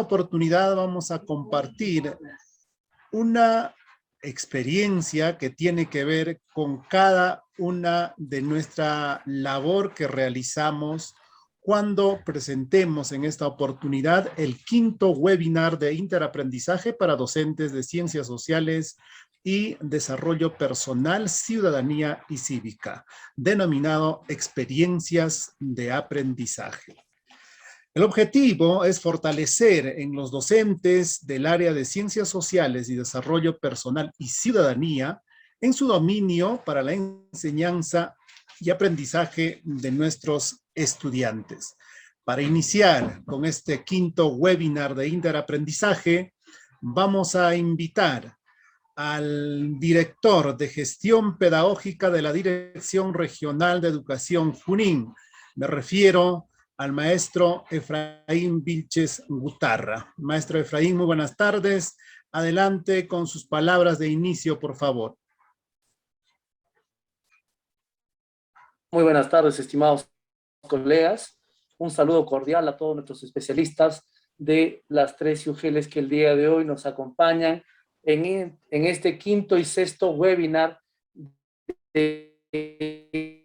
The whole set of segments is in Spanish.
oportunidad vamos a compartir una experiencia que tiene que ver con cada una de nuestra labor que realizamos cuando presentemos en esta oportunidad el quinto webinar de interaprendizaje para docentes de ciencias sociales y desarrollo personal, ciudadanía y cívica, denominado Experiencias de Aprendizaje. El objetivo es fortalecer en los docentes del área de ciencias sociales y desarrollo personal y ciudadanía en su dominio para la enseñanza y aprendizaje de nuestros estudiantes. Para iniciar con este quinto webinar de interaprendizaje, vamos a invitar al director de gestión pedagógica de la Dirección Regional de Educación Junín. Me refiero al maestro Efraín Vilches Gutarra. Maestro Efraín, muy buenas tardes. Adelante con sus palabras de inicio, por favor. Muy buenas tardes, estimados colegas. Un saludo cordial a todos nuestros especialistas de las tres UGELs que el día de hoy nos acompañan en este quinto y sexto webinar de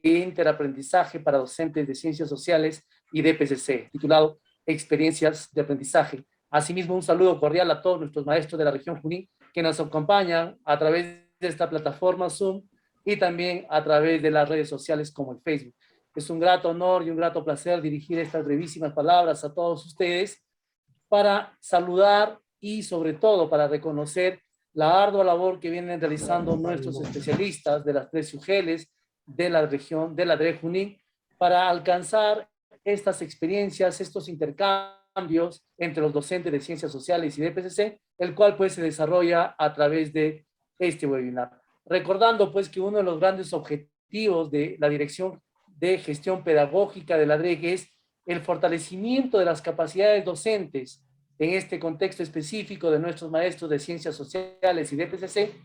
interaprendizaje para docentes de ciencias sociales y de PCC, titulado Experiencias de Aprendizaje. Asimismo, un saludo cordial a todos nuestros maestros de la región Junín que nos acompañan a través de esta plataforma Zoom y también a través de las redes sociales como el Facebook. Es un grato honor y un grato placer dirigir estas brevísimas palabras a todos ustedes para saludar y sobre todo para reconocer la ardua labor que vienen realizando nuestros especialistas de las tres UGELs de la región de la DRE Junín para alcanzar estas experiencias, estos intercambios entre los docentes de ciencias sociales y de PCC, el cual pues se desarrolla a través de este webinar. Recordando pues que uno de los grandes objetivos de la Dirección de Gestión Pedagógica de la DREG es el fortalecimiento de las capacidades docentes en este contexto específico de nuestros maestros de ciencias sociales y de PCC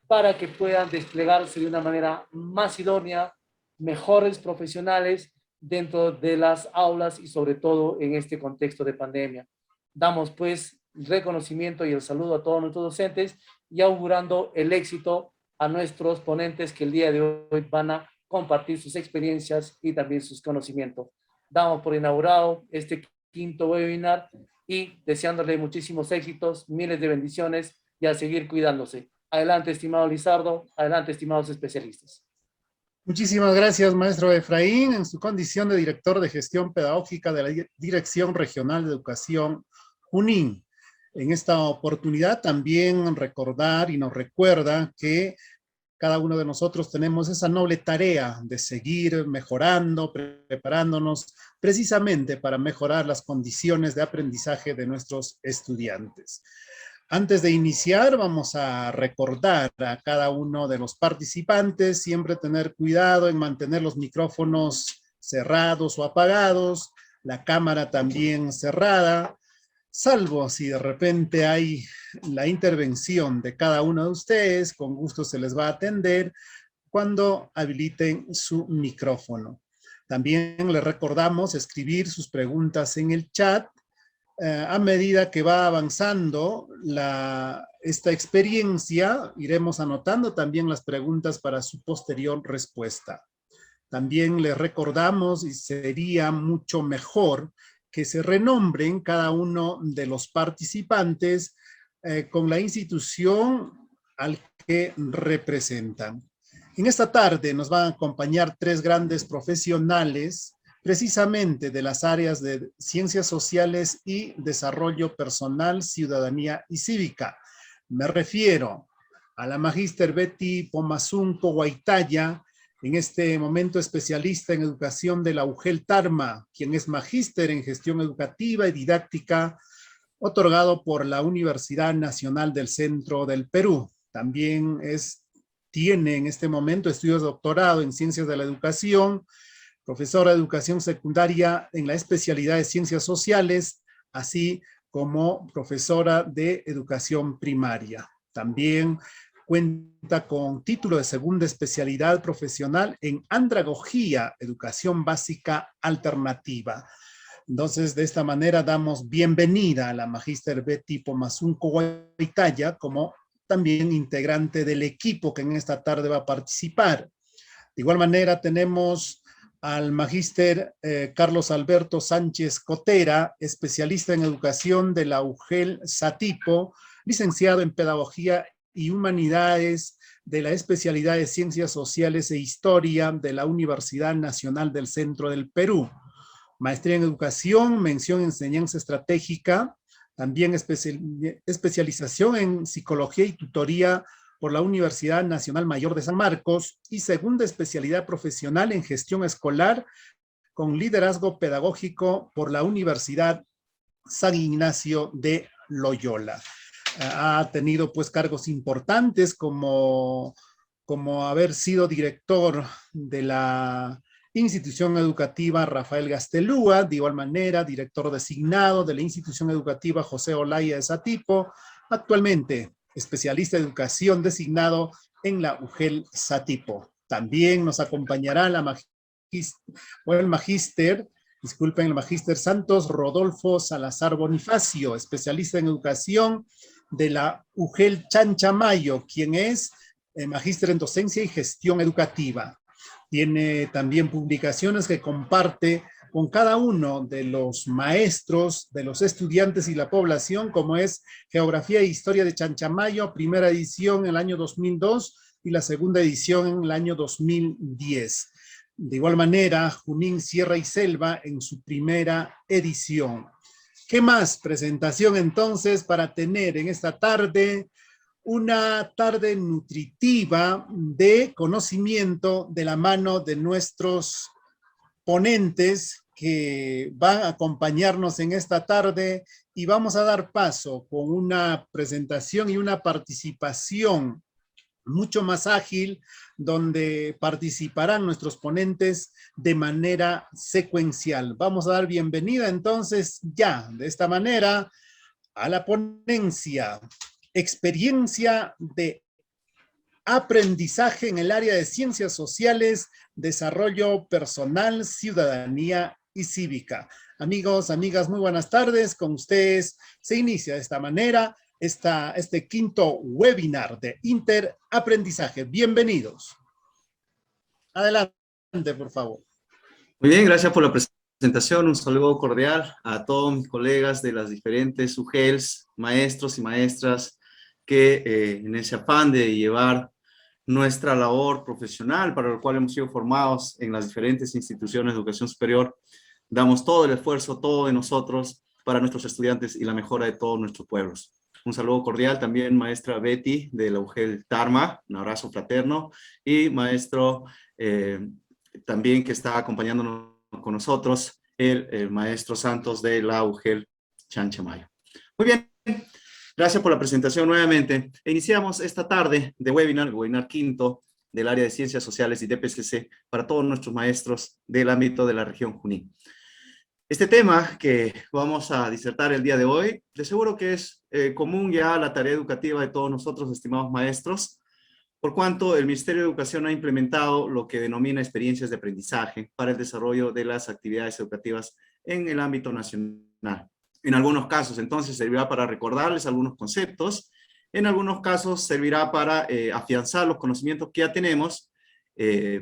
para que puedan desplegarse de una manera más idónea, mejores profesionales dentro de las aulas y sobre todo en este contexto de pandemia. Damos pues reconocimiento y el saludo a todos nuestros docentes y augurando el éxito a nuestros ponentes que el día de hoy van a compartir sus experiencias y también sus conocimientos. Damos por inaugurado este quinto webinar y deseándole muchísimos éxitos, miles de bendiciones y a seguir cuidándose. Adelante, estimado Lizardo, adelante, estimados especialistas. Muchísimas gracias, maestro Efraín, en su condición de director de gestión pedagógica de la Dirección Regional de Educación Junín. En esta oportunidad también recordar y nos recuerda que cada uno de nosotros tenemos esa noble tarea de seguir mejorando, preparándonos precisamente para mejorar las condiciones de aprendizaje de nuestros estudiantes. Antes de iniciar, vamos a recordar a cada uno de los participantes, siempre tener cuidado en mantener los micrófonos cerrados o apagados, la cámara también cerrada, salvo si de repente hay la intervención de cada uno de ustedes, con gusto se les va a atender cuando habiliten su micrófono. También les recordamos escribir sus preguntas en el chat. A medida que va avanzando esta experiencia, iremos anotando también las preguntas para su posterior respuesta. También les recordamos, y sería mucho mejor, que se renombren cada uno de los participantes con la institución al que representan. En esta tarde nos van a acompañar tres grandes profesionales precisamente de las áreas de ciencias sociales y desarrollo personal, ciudadanía y cívica. Me refiero a la magíster Betty Pomazunco Guaitaya, en este momento especialista en educación de la UGEL Tarma, quien es magíster en gestión educativa y didáctica, otorgado por la Universidad Nacional del Centro del Perú. También tiene en este momento estudios de doctorado en ciencias de la educación, profesora de educación secundaria en la especialidad de ciencias sociales, así como profesora de educación primaria. También cuenta con título de segunda especialidad profesional en andragogía, educación básica alternativa. Entonces, de esta manera damos bienvenida a la Magíster Betty Pomasunco Guaitaya como también integrante del equipo que en esta tarde va a participar. De igual manera tenemos al Magíster Carlos Alberto Sánchez Cotera, especialista en educación de la UGEL Satipo, licenciado en Pedagogía y Humanidades de la especialidad de Ciencias Sociales e Historia de la Universidad Nacional del Centro del Perú. Maestría en Educación, mención en Enseñanza Estratégica, también especialización en Psicología y Tutoría por la Universidad Nacional Mayor de San Marcos y segunda especialidad profesional en Gestión Escolar con Liderazgo Pedagógico por la Universidad San Ignacio de Loyola. Ha tenido pues cargos importantes como haber sido director de la institución educativa Rafael Gastelúa, de igual manera director designado de la institución educativa José Olaya de Satipo, actualmente especialista de educación designado en la UGEL Satipo. También nos acompañará el magíster Santos Rodolfo Salazar Bonifacio, especialista en educación de la UGEL Chanchamayo, quien es magíster en docencia y gestión educativa. Tiene también publicaciones que comparte con cada uno de los maestros, de los estudiantes y la población, como es Geografía e Historia de Chanchamayo, primera edición en el año 2002 y la segunda edición en el año 2010. De igual manera, Junín Sierra y Selva en su primera edición. ¿Qué más? Presentación entonces para tener en esta tarde una tarde nutritiva de conocimiento de la mano de nuestros ponentes que van a acompañarnos en esta tarde y vamos a dar paso con una presentación y una participación mucho más ágil, donde participarán nuestros ponentes de manera secuencial. Vamos a dar bienvenida entonces ya de esta manera a la ponencia. Experiencia de aprendizaje en el área de ciencias sociales, desarrollo personal, ciudadanía y cívica. Amigos, amigas, muy buenas tardes. Con ustedes se inicia de esta manera este quinto webinar de interaprendizaje. Bienvenidos. Adelante, por favor. Muy bien, gracias por la presentación. Un saludo cordial a todos mis colegas de las diferentes UGELs, maestros y maestras que en ese afán de llevar nuestra labor profesional para lo cual hemos sido formados en las diferentes instituciones de educación superior, damos todo el esfuerzo, todo de nosotros para nuestros estudiantes y la mejora de todos nuestros pueblos. Un saludo cordial también maestra Betty de la UGEL Tarma, un abrazo fraterno, y maestro también que está acompañándonos con nosotros, el maestro Santos de la UGEL Chanchamayo. Muy bien, gracias por la presentación nuevamente. Iniciamos esta tarde de webinar quinto del área de Ciencias Sociales y DPCC para todos nuestros maestros del ámbito de la región Junín. Este tema que vamos a disertar el día de hoy, de seguro que es común ya a la tarea educativa de todos nosotros, estimados maestros, por cuanto el Ministerio de Educación ha implementado lo que denomina experiencias de aprendizaje para el desarrollo de las actividades educativas en el ámbito nacional. En algunos casos, entonces, servirá para recordarles algunos conceptos, en algunos casos servirá para afianzar los conocimientos que ya tenemos,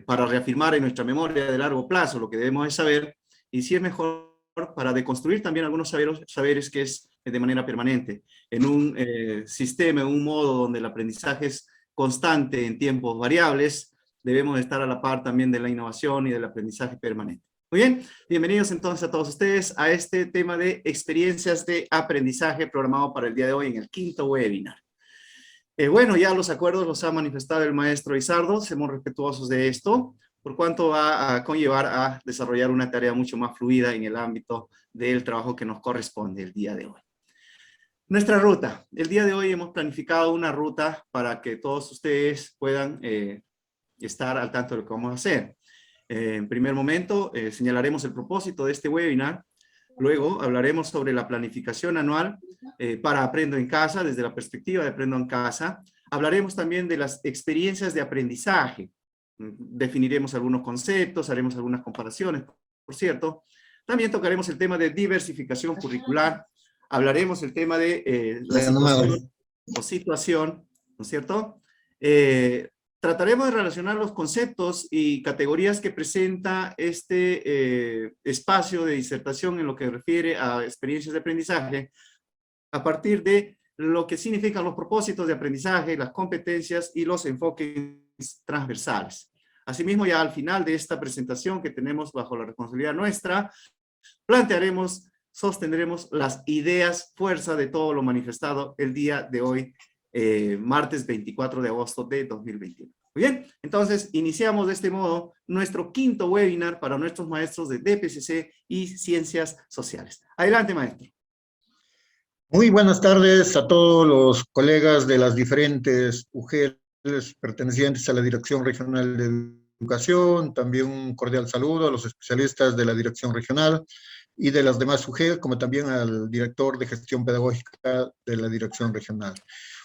para reafirmar en nuestra memoria de largo plazo lo que debemos de saber, y si es mejor, para deconstruir también algunos saberes que es de manera permanente, en un sistema, en un modo donde el aprendizaje es constante en tiempos variables, debemos estar a la par también de la innovación y del aprendizaje permanente. Muy bien, bienvenidos entonces a todos ustedes a este tema de experiencias de aprendizaje programado para el día de hoy en el quinto webinar. Bueno, ya los acuerdos los ha manifestado el maestro Izardo, seamos respetuosos de esto, por cuanto va a conllevar a desarrollar una tarea mucho más fluida en el ámbito del trabajo que nos corresponde el día de hoy. Nuestra ruta. El día de hoy hemos planificado una ruta para que todos ustedes puedan estar al tanto de lo que vamos a hacer. En primer momento, señalaremos el propósito de este webinar. Luego hablaremos sobre la planificación anual para Aprendo en Casa, desde la perspectiva de Aprendo en Casa. Hablaremos también de las experiencias de aprendizaje. Definiremos algunos conceptos, haremos algunas comparaciones, por cierto. También tocaremos el tema de diversificación curricular. Hablaremos el tema de la situación o situación, ¿no es cierto? Trataremos de relacionar los conceptos y categorías que presenta este espacio de disertación en lo que refiere a experiencias de aprendizaje a partir de lo que significan los propósitos de aprendizaje, las competencias y los enfoques transversales. Asimismo, ya al final de esta presentación que tenemos bajo la responsabilidad nuestra, plantearemos, sostendremos las ideas fuerza de todo lo manifestado el día de hoy, martes 24 de agosto de 2021. Muy bien, entonces iniciamos de este modo nuestro quinto webinar para nuestros maestros de DPCC y Ciencias Sociales. Adelante, maestro. Muy buenas tardes a todos los colegas de las diferentes UGELs pertenecientes a la Dirección Regional de Educación, también un cordial saludo a los especialistas de la Dirección Regional y de las demás UGEL, como también al director de Gestión Pedagógica de la Dirección Regional.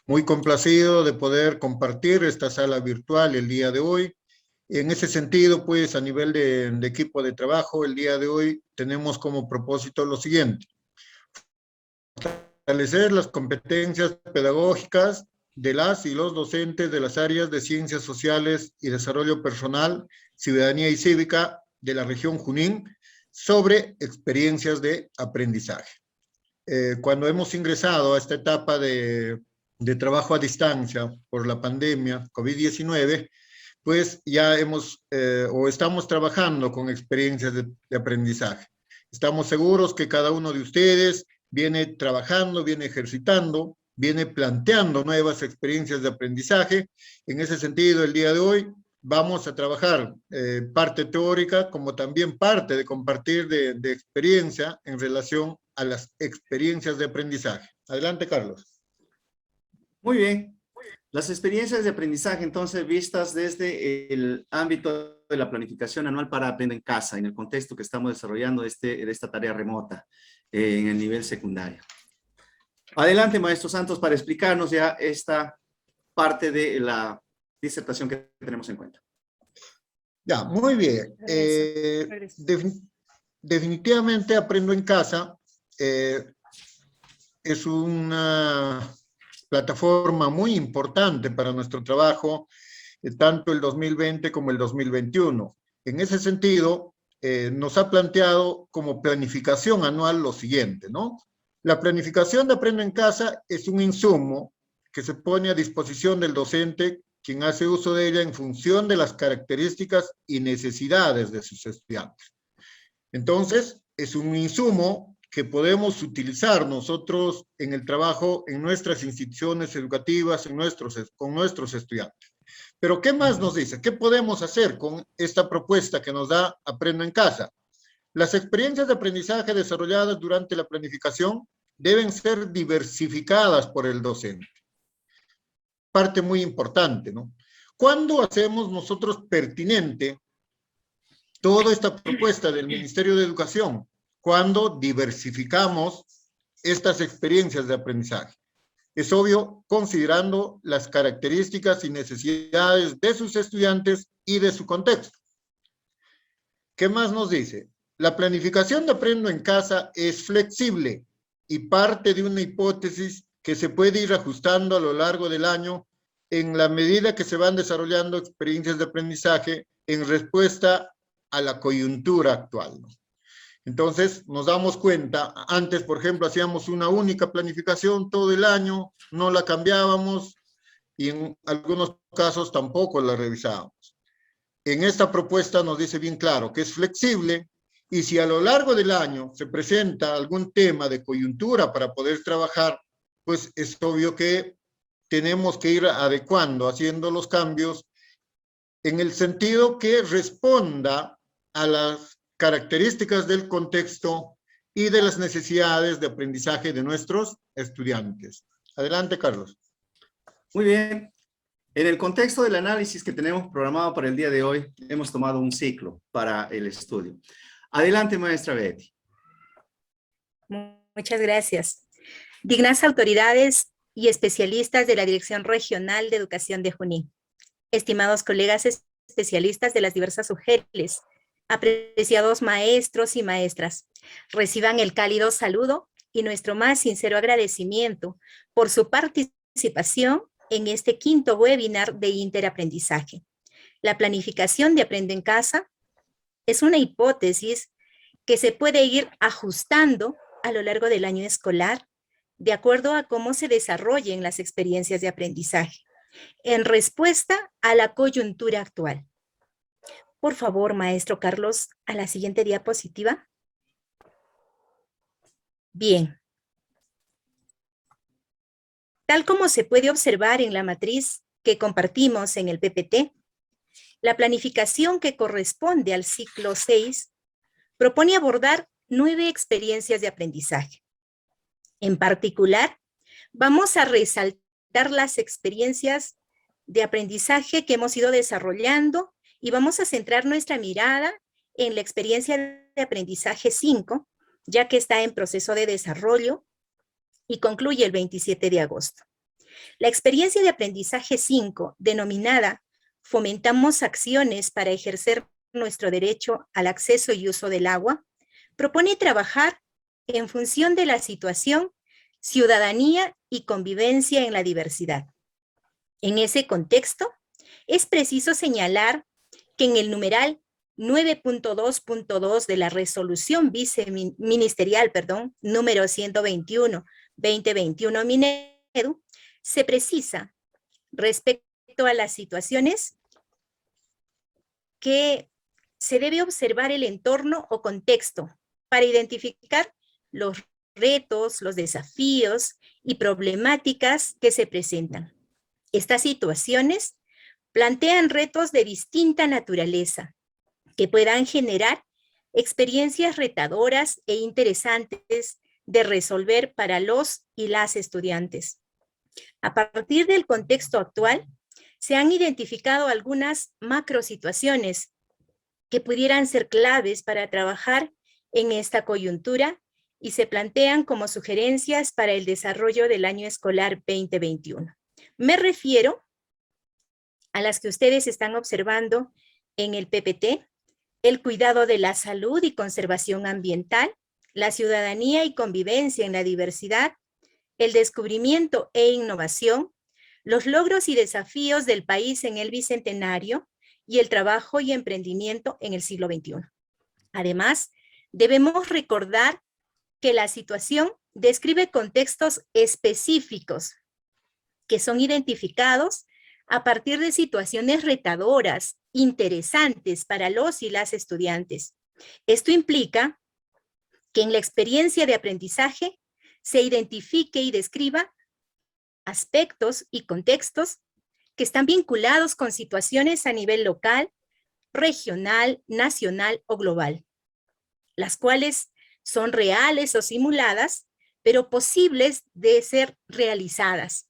Muy complacido de poder compartir esta sala virtual el día de hoy. En ese sentido, pues, a nivel de equipo de trabajo, el día de hoy tenemos como propósito lo siguiente: fortalecer las competencias pedagógicas de las y los docentes de las áreas de Ciencias Sociales y Desarrollo Personal, Ciudadanía y Cívica de la región Junín sobre experiencias de aprendizaje. Cuando hemos ingresado a esta etapa de trabajo a distancia por la pandemia COVID-19, pues ya estamos trabajando con experiencias de aprendizaje. Estamos seguros que cada uno de ustedes viene trabajando, viene ejercitando, viene planteando nuevas experiencias de aprendizaje. En ese sentido, el día de hoy vamos a trabajar parte teórica como también parte de compartir de experiencia en relación a las experiencias de aprendizaje. Adelante, Carlos. Muy bien. Las experiencias de aprendizaje, entonces, vistas desde el ámbito de la planificación anual para Aprender en Casa, en el contexto que estamos desarrollando de esta tarea remota en el nivel secundario. Adelante, maestro Santos, para explicarnos ya esta parte de la disertación que tenemos en cuenta. Ya, muy bien. Definitivamente Aprendo en Casa es una plataforma muy importante para nuestro trabajo, tanto el 2020 como el 2021. En ese sentido, nos ha planteado como planificación anual lo siguiente, ¿no? La planificación de Aprendo en Casa es un insumo que se pone a disposición del docente, quien hace uso de ella en función de las características y necesidades de sus estudiantes. Entonces, es un insumo que podemos utilizar nosotros en el trabajo en nuestras instituciones educativas, con nuestros estudiantes. Pero, ¿qué más nos dice? ¿Qué podemos hacer con esta propuesta que nos da Aprendo en Casa? Las experiencias de aprendizaje desarrolladas durante la planificación deben ser diversificadas por el docente. Parte muy importante, ¿no? ¿Cuándo hacemos nosotros pertinente toda esta propuesta del Ministerio de Educación? Cuando diversificamos estas experiencias de aprendizaje. Es obvio, considerando las características y necesidades de sus estudiantes y de su contexto. ¿Qué más nos dice? La planificación de Aprendo en Casa es flexible y parte de una hipótesis que se puede ir ajustando a lo largo del año en la medida que se van desarrollando experiencias de aprendizaje en respuesta a la coyuntura actual, ¿no? Entonces, nos damos cuenta, antes, por ejemplo, hacíamos una única planificación todo el año, no la cambiábamos y en algunos casos tampoco la revisábamos. En esta propuesta nos dice bien claro que es flexible y si a lo largo del año se presenta algún tema de coyuntura para poder trabajar, pues es obvio que tenemos que ir adecuando, haciendo los cambios en el sentido que responda a las características del contexto y de las necesidades de aprendizaje de nuestros estudiantes. Adelante, Carlos. Muy bien. En el contexto del análisis que tenemos programado para el día de hoy, hemos tomado un ciclo para el estudio. Adelante, maestra Betty. Muchas gracias. Dignas autoridades y especialistas de la Dirección Regional de Educación de Junín. Estimados colegas especialistas de las diversas UGELs, Apreciados maestros y maestras, reciban el cálido saludo y nuestro más sincero agradecimiento por su participación en este quinto webinar de interaprendizaje. La planificación de Aprende en Casa es una hipótesis que se puede ir ajustando a lo largo del año escolar de acuerdo a cómo se desarrollen las experiencias de aprendizaje, en respuesta a la coyuntura actual. Por favor, maestro Carlos, a la siguiente diapositiva. Bien. Tal como se puede observar en la matriz que compartimos en el PPT, la planificación que corresponde al ciclo 6 propone abordar 9 experiencias de aprendizaje. En particular, vamos a resaltar las experiencias de aprendizaje que hemos ido desarrollando y vamos a centrar nuestra mirada en la experiencia de aprendizaje 5, ya que está en proceso de desarrollo y concluye el 27 de agosto. La experiencia de aprendizaje 5, denominada Fomentamos acciones para ejercer nuestro derecho al acceso y uso del agua, propone trabajar en función de la situación, ciudadanía y convivencia en la diversidad. En ese contexto, es preciso señalar que en el numeral 9.2.2 de la resolución viceministerial, número 121-2021 Minedu, se precisa respecto a las situaciones que se debe observar el entorno o contexto para identificar los retos, los desafíos y problemáticas que se presentan. Estas situaciones plantean retos de distinta naturaleza que puedan generar experiencias retadoras e interesantes de resolver para los y las estudiantes. A partir del contexto actual, se han identificado algunas macrosituaciones que pudieran ser claves para trabajar en esta coyuntura y se plantean como sugerencias para el desarrollo del año escolar 2021. Me refiero a las que ustedes están observando en el PPT, el cuidado de la salud y conservación ambiental, la ciudadanía y convivencia en la diversidad, el descubrimiento e innovación, los logros y desafíos del país en el Bicentenario y el trabajo y emprendimiento en el siglo XXI. Además, debemos recordar que la situación describe contextos específicos que son identificados a partir de situaciones retadoras, interesantes para los y las estudiantes. Esto implica que en la experiencia de aprendizaje se identifique y describa aspectos y contextos que están vinculados con situaciones a nivel local, regional, nacional o global, las cuales son reales o simuladas, pero posibles de ser realizadas,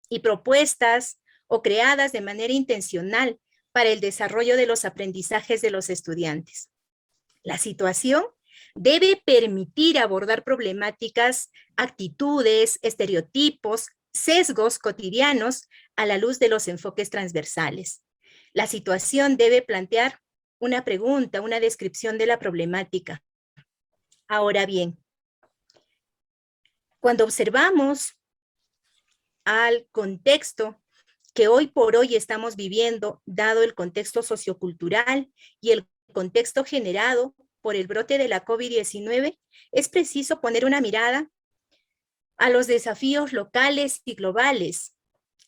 y propuestas o creadas de manera intencional para el desarrollo de los aprendizajes de los estudiantes. La situación debe permitir abordar problemáticas, actitudes, estereotipos, sesgos cotidianos a la luz de los enfoques transversales. La situación debe plantear una pregunta, una descripción de la problemática. Ahora bien, cuando observamos al contexto que hoy por hoy estamos viviendo, dado el contexto sociocultural y el contexto generado por el brote de la COVID-19, es preciso poner una mirada a los desafíos locales y globales,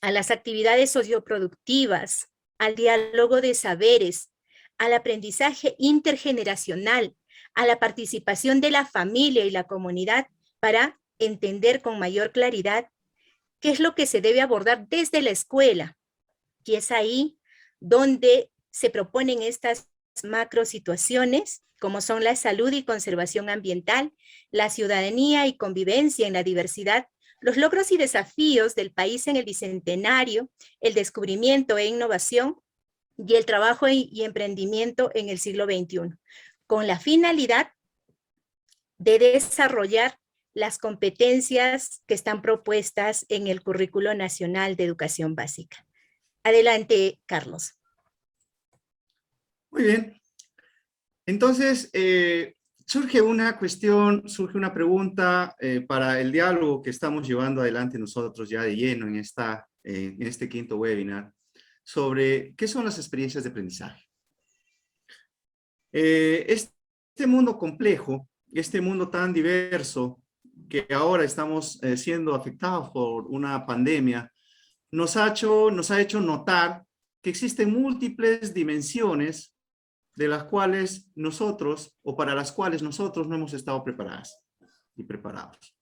a las actividades socioproductivas, al diálogo de saberes, al aprendizaje intergeneracional, a la participación de la familia y la comunidad para entender con mayor claridad qué es lo que se debe abordar desde la escuela. Y es ahí donde se proponen estas macro situaciones, como son la salud y conservación ambiental, la ciudadanía y convivencia en la diversidad, los logros y desafíos del país en el Bicentenario, el descubrimiento e innovación, y el trabajo y emprendimiento en el siglo XXI, con la finalidad de desarrollar las competencias que están propuestas en el Currículo Nacional de Educación Básica. Adelante, Carlos. Muy bien. Entonces, surge una cuestión, surge una pregunta para el diálogo que estamos llevando adelante nosotros ya de lleno en este quinto webinar, sobre qué son las experiencias de aprendizaje. Este mundo complejo, este mundo tan diverso, que ahora estamos siendo afectados por una pandemia, nos ha hecho notar que existen múltiples dimensiones de las cuales nosotros, o para las cuales nosotros no hemos estado preparadas y preparados.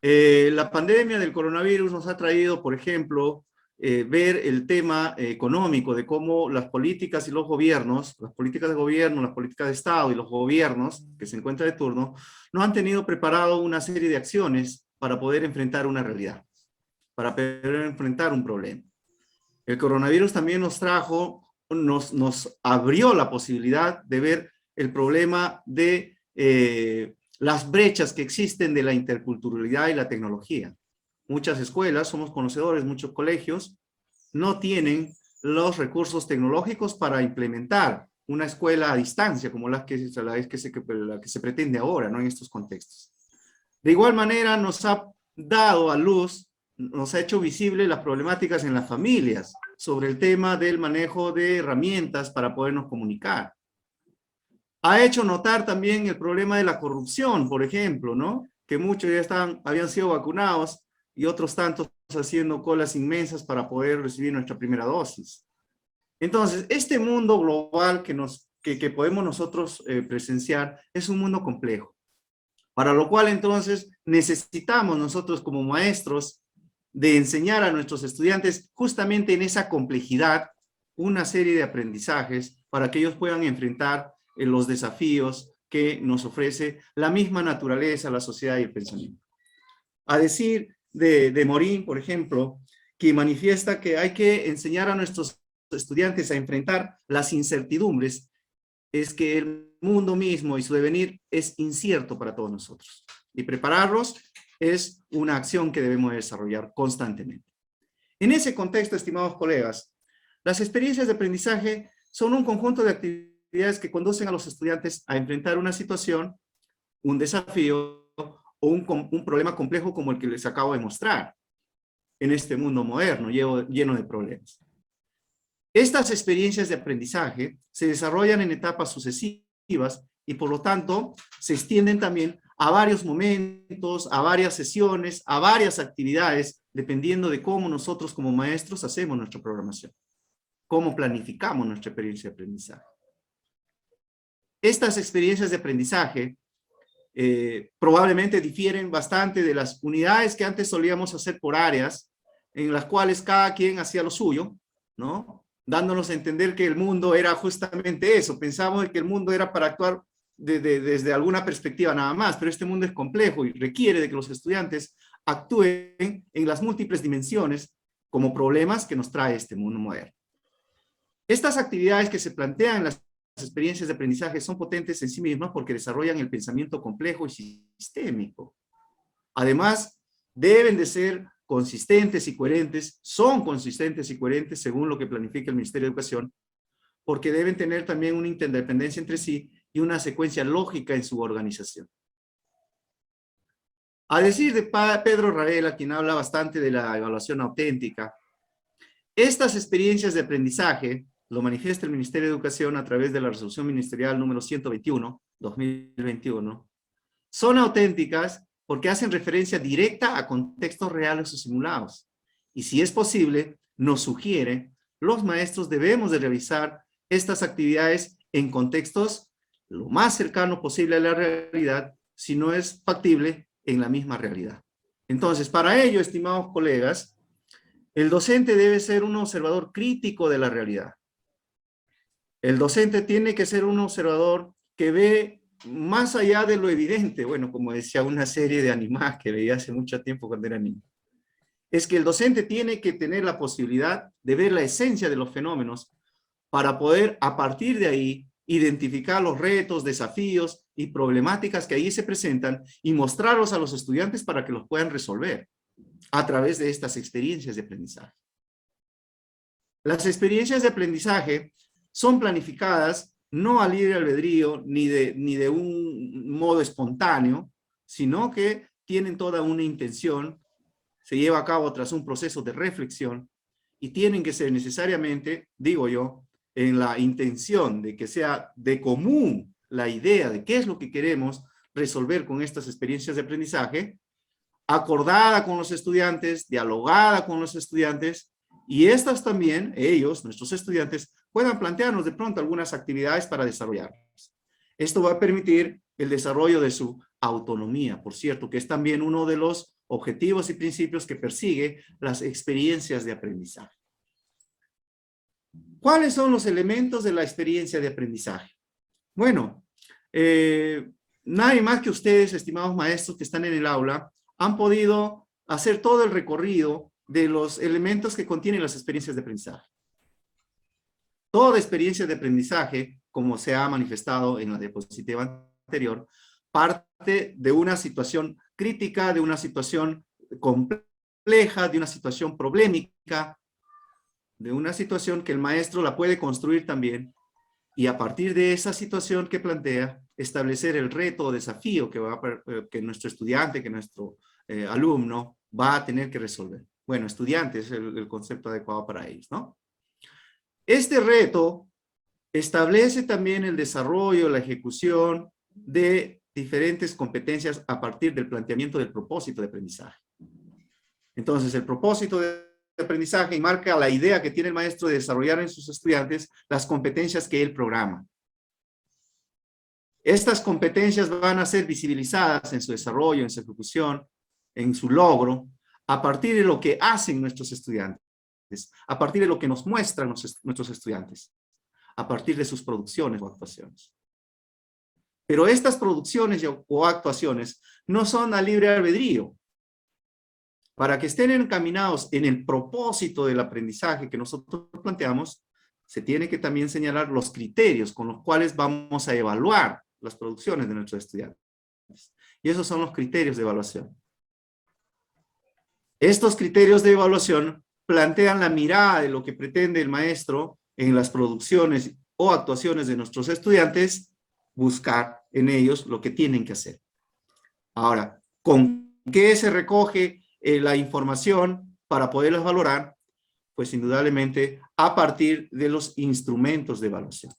La pandemia del coronavirus nos ha traído, por ejemplo, ver el tema económico de cómo las políticas y los gobiernos, las políticas de gobierno, las políticas de Estado y los gobiernos que se encuentran de turno, no han tenido preparado una serie de acciones para poder enfrentar una realidad, para poder enfrentar un problema. El coronavirus también nos abrió la posibilidad de ver el problema de las brechas que existen de la interculturalidad y la tecnología. Muchas escuelas, somos conocedores, muchos colegios no tienen los recursos tecnológicos para implementar una escuela a distancia como la que se pretende ahora, ¿no? En estos contextos. De igual manera nos ha dado a luz, nos ha hecho visible las problemáticas en las familias sobre el tema del manejo de herramientas para podernos comunicar. Ha hecho notar también el problema de la corrupción, por ejemplo, ¿no? Que muchos ya habían sido vacunados y otros tantos haciendo colas inmensas para poder recibir nuestra primera dosis. Entonces, este mundo global que podemos nosotros presenciar es un mundo complejo, para lo cual entonces necesitamos nosotros como maestros de enseñar a nuestros estudiantes justamente en esa complejidad una serie de aprendizajes para que ellos puedan enfrentar los desafíos que nos ofrece la misma naturaleza, la sociedad y el pensamiento. A decir de Morin, por ejemplo, que manifiesta que hay que enseñar a nuestros estudiantes a enfrentar las incertidumbres, es que el mundo mismo y su devenir es incierto para todos nosotros. Y prepararlos es una acción que debemos desarrollar constantemente. En ese contexto, estimados colegas, las experiencias de aprendizaje son un conjunto de actividades que conducen a los estudiantes a enfrentar una situación, un desafío o un problema complejo como el que les acabo de mostrar en este mundo moderno lleno de problemas. Estas experiencias de aprendizaje se desarrollan en etapas sucesivas y por lo tanto se extienden también a varios momentos, a varias sesiones, a varias actividades, dependiendo de cómo nosotros como maestros hacemos nuestra programación, cómo planificamos nuestra experiencia de aprendizaje. Estas experiencias de aprendizaje probablemente difieren bastante de las unidades que antes solíamos hacer por áreas, en las cuales cada quien hacía lo suyo, ¿no? Dándonos a entender que el mundo era justamente eso. Pensamos que el mundo era para actuar desde alguna perspectiva nada más, pero este mundo es complejo y requiere de que los estudiantes actúen en las múltiples dimensiones como problemas que nos trae este mundo moderno. Estas actividades que se plantean en las experiencias de aprendizaje son potentes en sí mismas porque desarrollan el pensamiento complejo y sistémico. Además, deben de ser consistentes y coherentes, son consistentes y coherentes según lo que planifica el Ministerio de Educación, porque deben tener también una interdependencia entre sí y una secuencia lógica en su organización. A decir de Pedro Ravela, quien habla bastante de la evaluación auténtica, estas experiencias de aprendizaje lo manifiesta el Ministerio de Educación a través de la resolución ministerial número 121, 2021, son auténticas porque hacen referencia directa a contextos reales o simulados. Y si es posible, nos sugiere, los maestros debemos de realizar estas actividades en contextos lo más cercano posible a la realidad, si no es factible, en la misma realidad. Entonces, para ello, estimados colegas, el docente debe ser un observador crítico de la realidad. El docente tiene que ser un observador que ve más allá de lo evidente. Bueno, como decía una serie de animadas que veía hace mucho tiempo cuando era niño. Es que el docente tiene que tener la posibilidad de ver la esencia de los fenómenos para poder, a partir de ahí, identificar los retos, desafíos y problemáticas que ahí se presentan y mostrarlos a los estudiantes para que los puedan resolver a través de estas experiencias de aprendizaje. Las experiencias de aprendizaje son planificadas no a libre albedrío ni de un modo espontáneo, sino que tienen toda una intención, se lleva a cabo tras un proceso de reflexión y tienen que ser necesariamente, digo yo, en la intención de que sea de común la idea de qué es lo que queremos resolver con estas experiencias de aprendizaje, acordada con los estudiantes, dialogada con los estudiantes, y estas también, ellos, nuestros estudiantes, puedan plantearnos de pronto algunas actividades para desarrollarlas. Esto va a permitir el desarrollo de su autonomía, por cierto, que es también uno de los objetivos y principios que persigue las experiencias de aprendizaje. ¿Cuáles son los elementos de la experiencia de aprendizaje? Bueno, nadie más que ustedes, estimados maestros que están en el aula, han podido hacer todo el recorrido de los elementos que contienen las experiencias de aprendizaje. Toda experiencia de aprendizaje, como se ha manifestado en la diapositiva anterior, parte de una situación crítica, de una situación compleja, de una situación problemática, de una situación que el maestro la puede construir también, y a partir de esa situación que plantea, establecer el reto o desafío que nuestro estudiante, que nuestro alumno va a tener que resolver. Bueno, estudiante es el concepto adecuado para ellos, ¿no? Este reto establece también el desarrollo, la ejecución de diferentes competencias a partir del planteamiento del propósito de aprendizaje. Entonces, el propósito de aprendizaje marca la idea que tiene el maestro de desarrollar en sus estudiantes las competencias que él programa. Estas competencias van a ser visibilizadas en su desarrollo, en su ejecución, en su logro, a partir de lo que hacen nuestros estudiantes, a partir de lo que nos muestran nuestros estudiantes, a partir de sus producciones o actuaciones. Pero estas producciones o actuaciones no son a libre albedrío. Para que estén encaminados en el propósito del aprendizaje que nosotros planteamos, se tiene que también señalar los criterios con los cuales vamos a evaluar las producciones de nuestros estudiantes. Y esos son los criterios de evaluación. Estos criterios de evaluación plantean la mirada de lo que pretende el maestro en las producciones o actuaciones de nuestros estudiantes, buscar en ellos lo que tienen que hacer. Ahora, ¿con qué se recoge la información para poderlas valorar? Pues indudablemente a partir de los instrumentos de evaluación.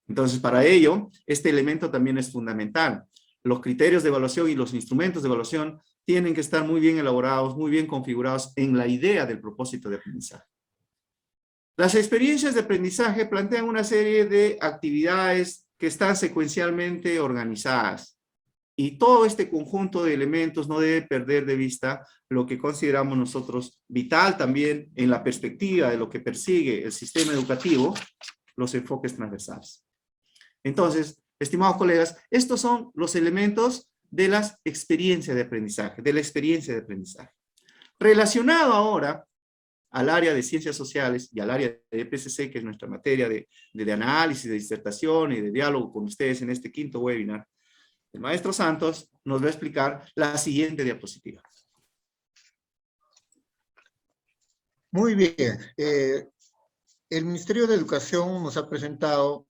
Entonces, para ello, este elemento también es fundamental. Los criterios de evaluación y los instrumentos de evaluación tienen que estar muy bien elaborados, muy bien configurados en la idea del propósito de aprendizaje. Las experiencias de aprendizaje plantean una serie de actividades que están secuencialmente organizadas. Y todo este conjunto de elementos no debe perder de vista lo que consideramos nosotros vital también en la perspectiva de lo que persigue el sistema educativo, los enfoques transversales. Entonces, estimados colegas, estos son los elementos de las experiencias de aprendizaje, de la experiencia de aprendizaje. Relacionado ahora al área de ciencias sociales y al área de EPCC, que es nuestra materia de análisis, de disertación y de diálogo con ustedes en este quinto webinar, el maestro Santos nos va a explicar la siguiente diapositiva. Muy bien. El Ministerio de Educación nos ha presentado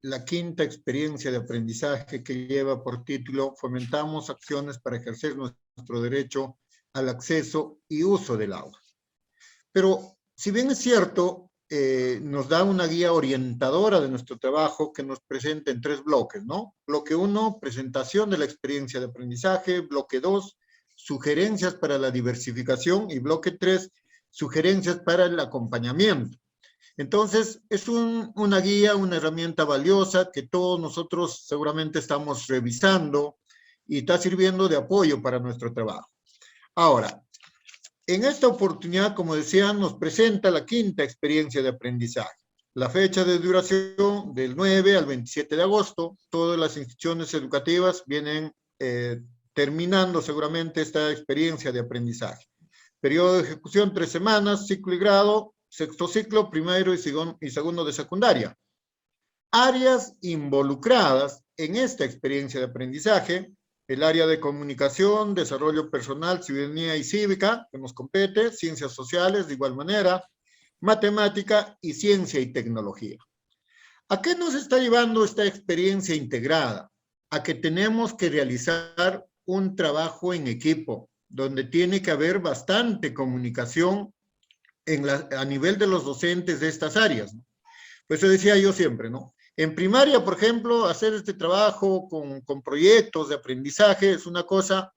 la quinta experiencia de aprendizaje que lleva por título Fomentamos acciones para ejercer nuestro derecho al acceso y uso del aula. Pero, si bien es cierto, nos da una guía orientadora de nuestro trabajo que nos presenta en 3 bloques, ¿no? Bloque 1, presentación de la experiencia de aprendizaje. Bloque 2, sugerencias para la diversificación. Y bloque 3, sugerencias para el acompañamiento. Entonces, es una guía, una herramienta valiosa que todos nosotros seguramente estamos revisando y está sirviendo de apoyo para nuestro trabajo. Ahora, en esta oportunidad, como decía, nos presenta la quinta experiencia de aprendizaje. La fecha de duración del 9 al 27 de agosto. Todas las instituciones educativas vienen terminando seguramente esta experiencia de aprendizaje. Periodo de ejecución 3 semanas, ciclo y grado, sexto ciclo, primero y segundo de secundaria. Áreas involucradas en esta experiencia de aprendizaje: el área de comunicación, desarrollo personal, ciudadanía y cívica, que nos compete, ciencias sociales de igual manera, matemática y ciencia y tecnología. ¿A qué nos está llevando esta experiencia integrada? A que tenemos que realizar un trabajo en equipo, donde tiene que haber bastante comunicación a nivel de los docentes de estas áreas, ¿no? Pues eso decía yo siempre, ¿no? En primaria, por ejemplo, hacer este trabajo con proyectos de aprendizaje es una cosa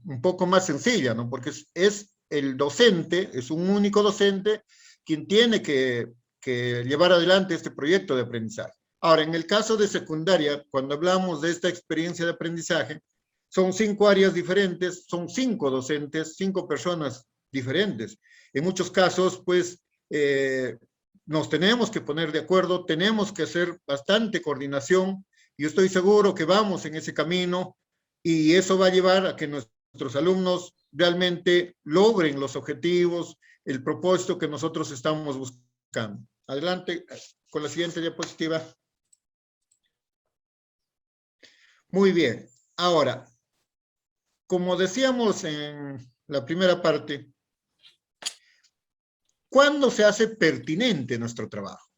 un poco más sencilla, ¿no? Porque es el docente, es un único docente quien tiene que llevar adelante este proyecto de aprendizaje. Ahora, en el caso de secundaria, cuando hablamos de esta experiencia de aprendizaje, son 5 áreas diferentes, son 5 docentes, 5 personas diferentes. En muchos casos, pues, nos tenemos que poner de acuerdo, tenemos que hacer bastante coordinación, y yo estoy seguro que vamos en ese camino, y eso va a llevar a que nuestros alumnos realmente logren los objetivos, el propósito que nosotros estamos buscando. Adelante con la siguiente diapositiva. Muy bien. Ahora, como decíamos en la primera parte, ¿cuándo se hace pertinente nuestro trabajo?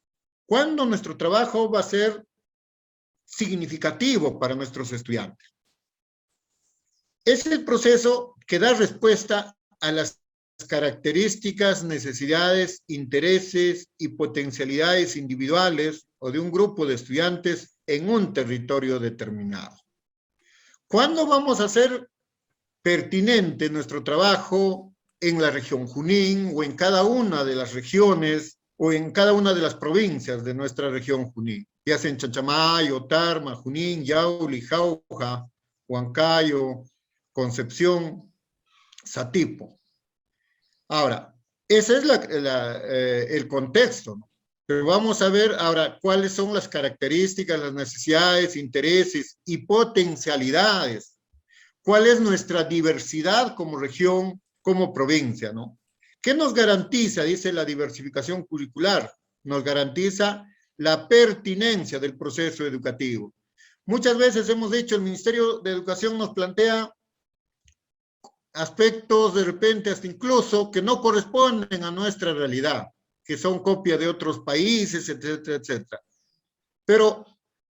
¿Cuándo nuestro trabajo va a ser significativo para nuestros estudiantes? Es el proceso que da respuesta a las características, necesidades, intereses y potencialidades individuales o de un grupo de estudiantes en un territorio determinado. ¿Cuándo vamos a hacer pertinente nuestro trabajo en la región Junín o en cada una de las regiones o en cada una de las provincias de nuestra región Junín? Ya sea en Chanchamayo, Tarma, Junín, Yauli, Jauja, Huancayo, Concepción, Satipo. Ahora, ese es el contexto, ¿no? Pero vamos a ver ahora cuáles son las características, las necesidades, intereses y potencialidades. ¿Cuál es nuestra diversidad como región, como provincia, ¿no? ¿Qué nos garantiza? Dice la diversificación curricular. Nos garantiza la pertinencia del proceso educativo. Muchas veces hemos dicho, el Ministerio de Educación nos plantea aspectos de repente hasta incluso que no corresponden a nuestra realidad, que son copia de otros países, etcétera, etcétera. Pero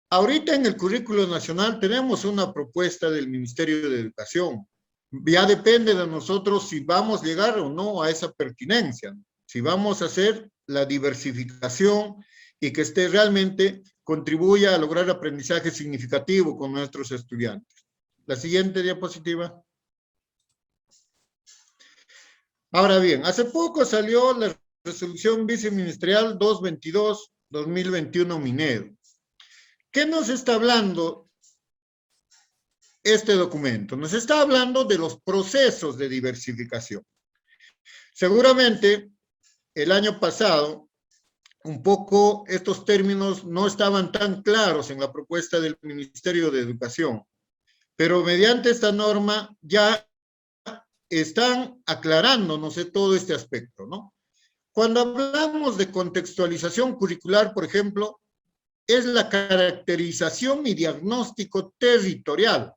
ahorita en el currículo nacional tenemos una propuesta del Ministerio de Educación. Ya depende de nosotros si vamos a llegar o no a esa pertinencia, si vamos a hacer la diversificación y que esté realmente contribuya a lograr aprendizaje significativo con nuestros estudiantes. La siguiente diapositiva. Ahora bien, hace poco salió la resolución viceministerial 222-2021 Minedo. ¿Qué nos está hablando este documento? Nos está hablando de los procesos de diversificación. Seguramente el año pasado, un poco estos términos no estaban tan claros en la propuesta del Ministerio de Educación, pero mediante esta norma ya están aclarando, no sé, todo este aspecto, ¿no? Cuando hablamos de contextualización curricular, por ejemplo, es la caracterización y diagnóstico territorial.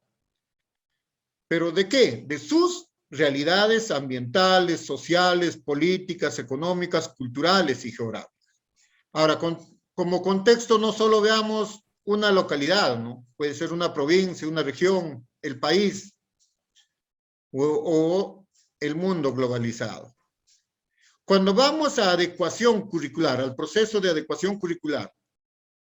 ¿Pero de qué? De sus realidades ambientales, sociales, políticas, económicas, culturales y geográficas. Ahora, como contexto no solo veamos una localidad, ¿no? Puede ser una provincia, una región, el país, o el mundo globalizado. Cuando vamos a adecuación curricular, al proceso de adecuación curricular,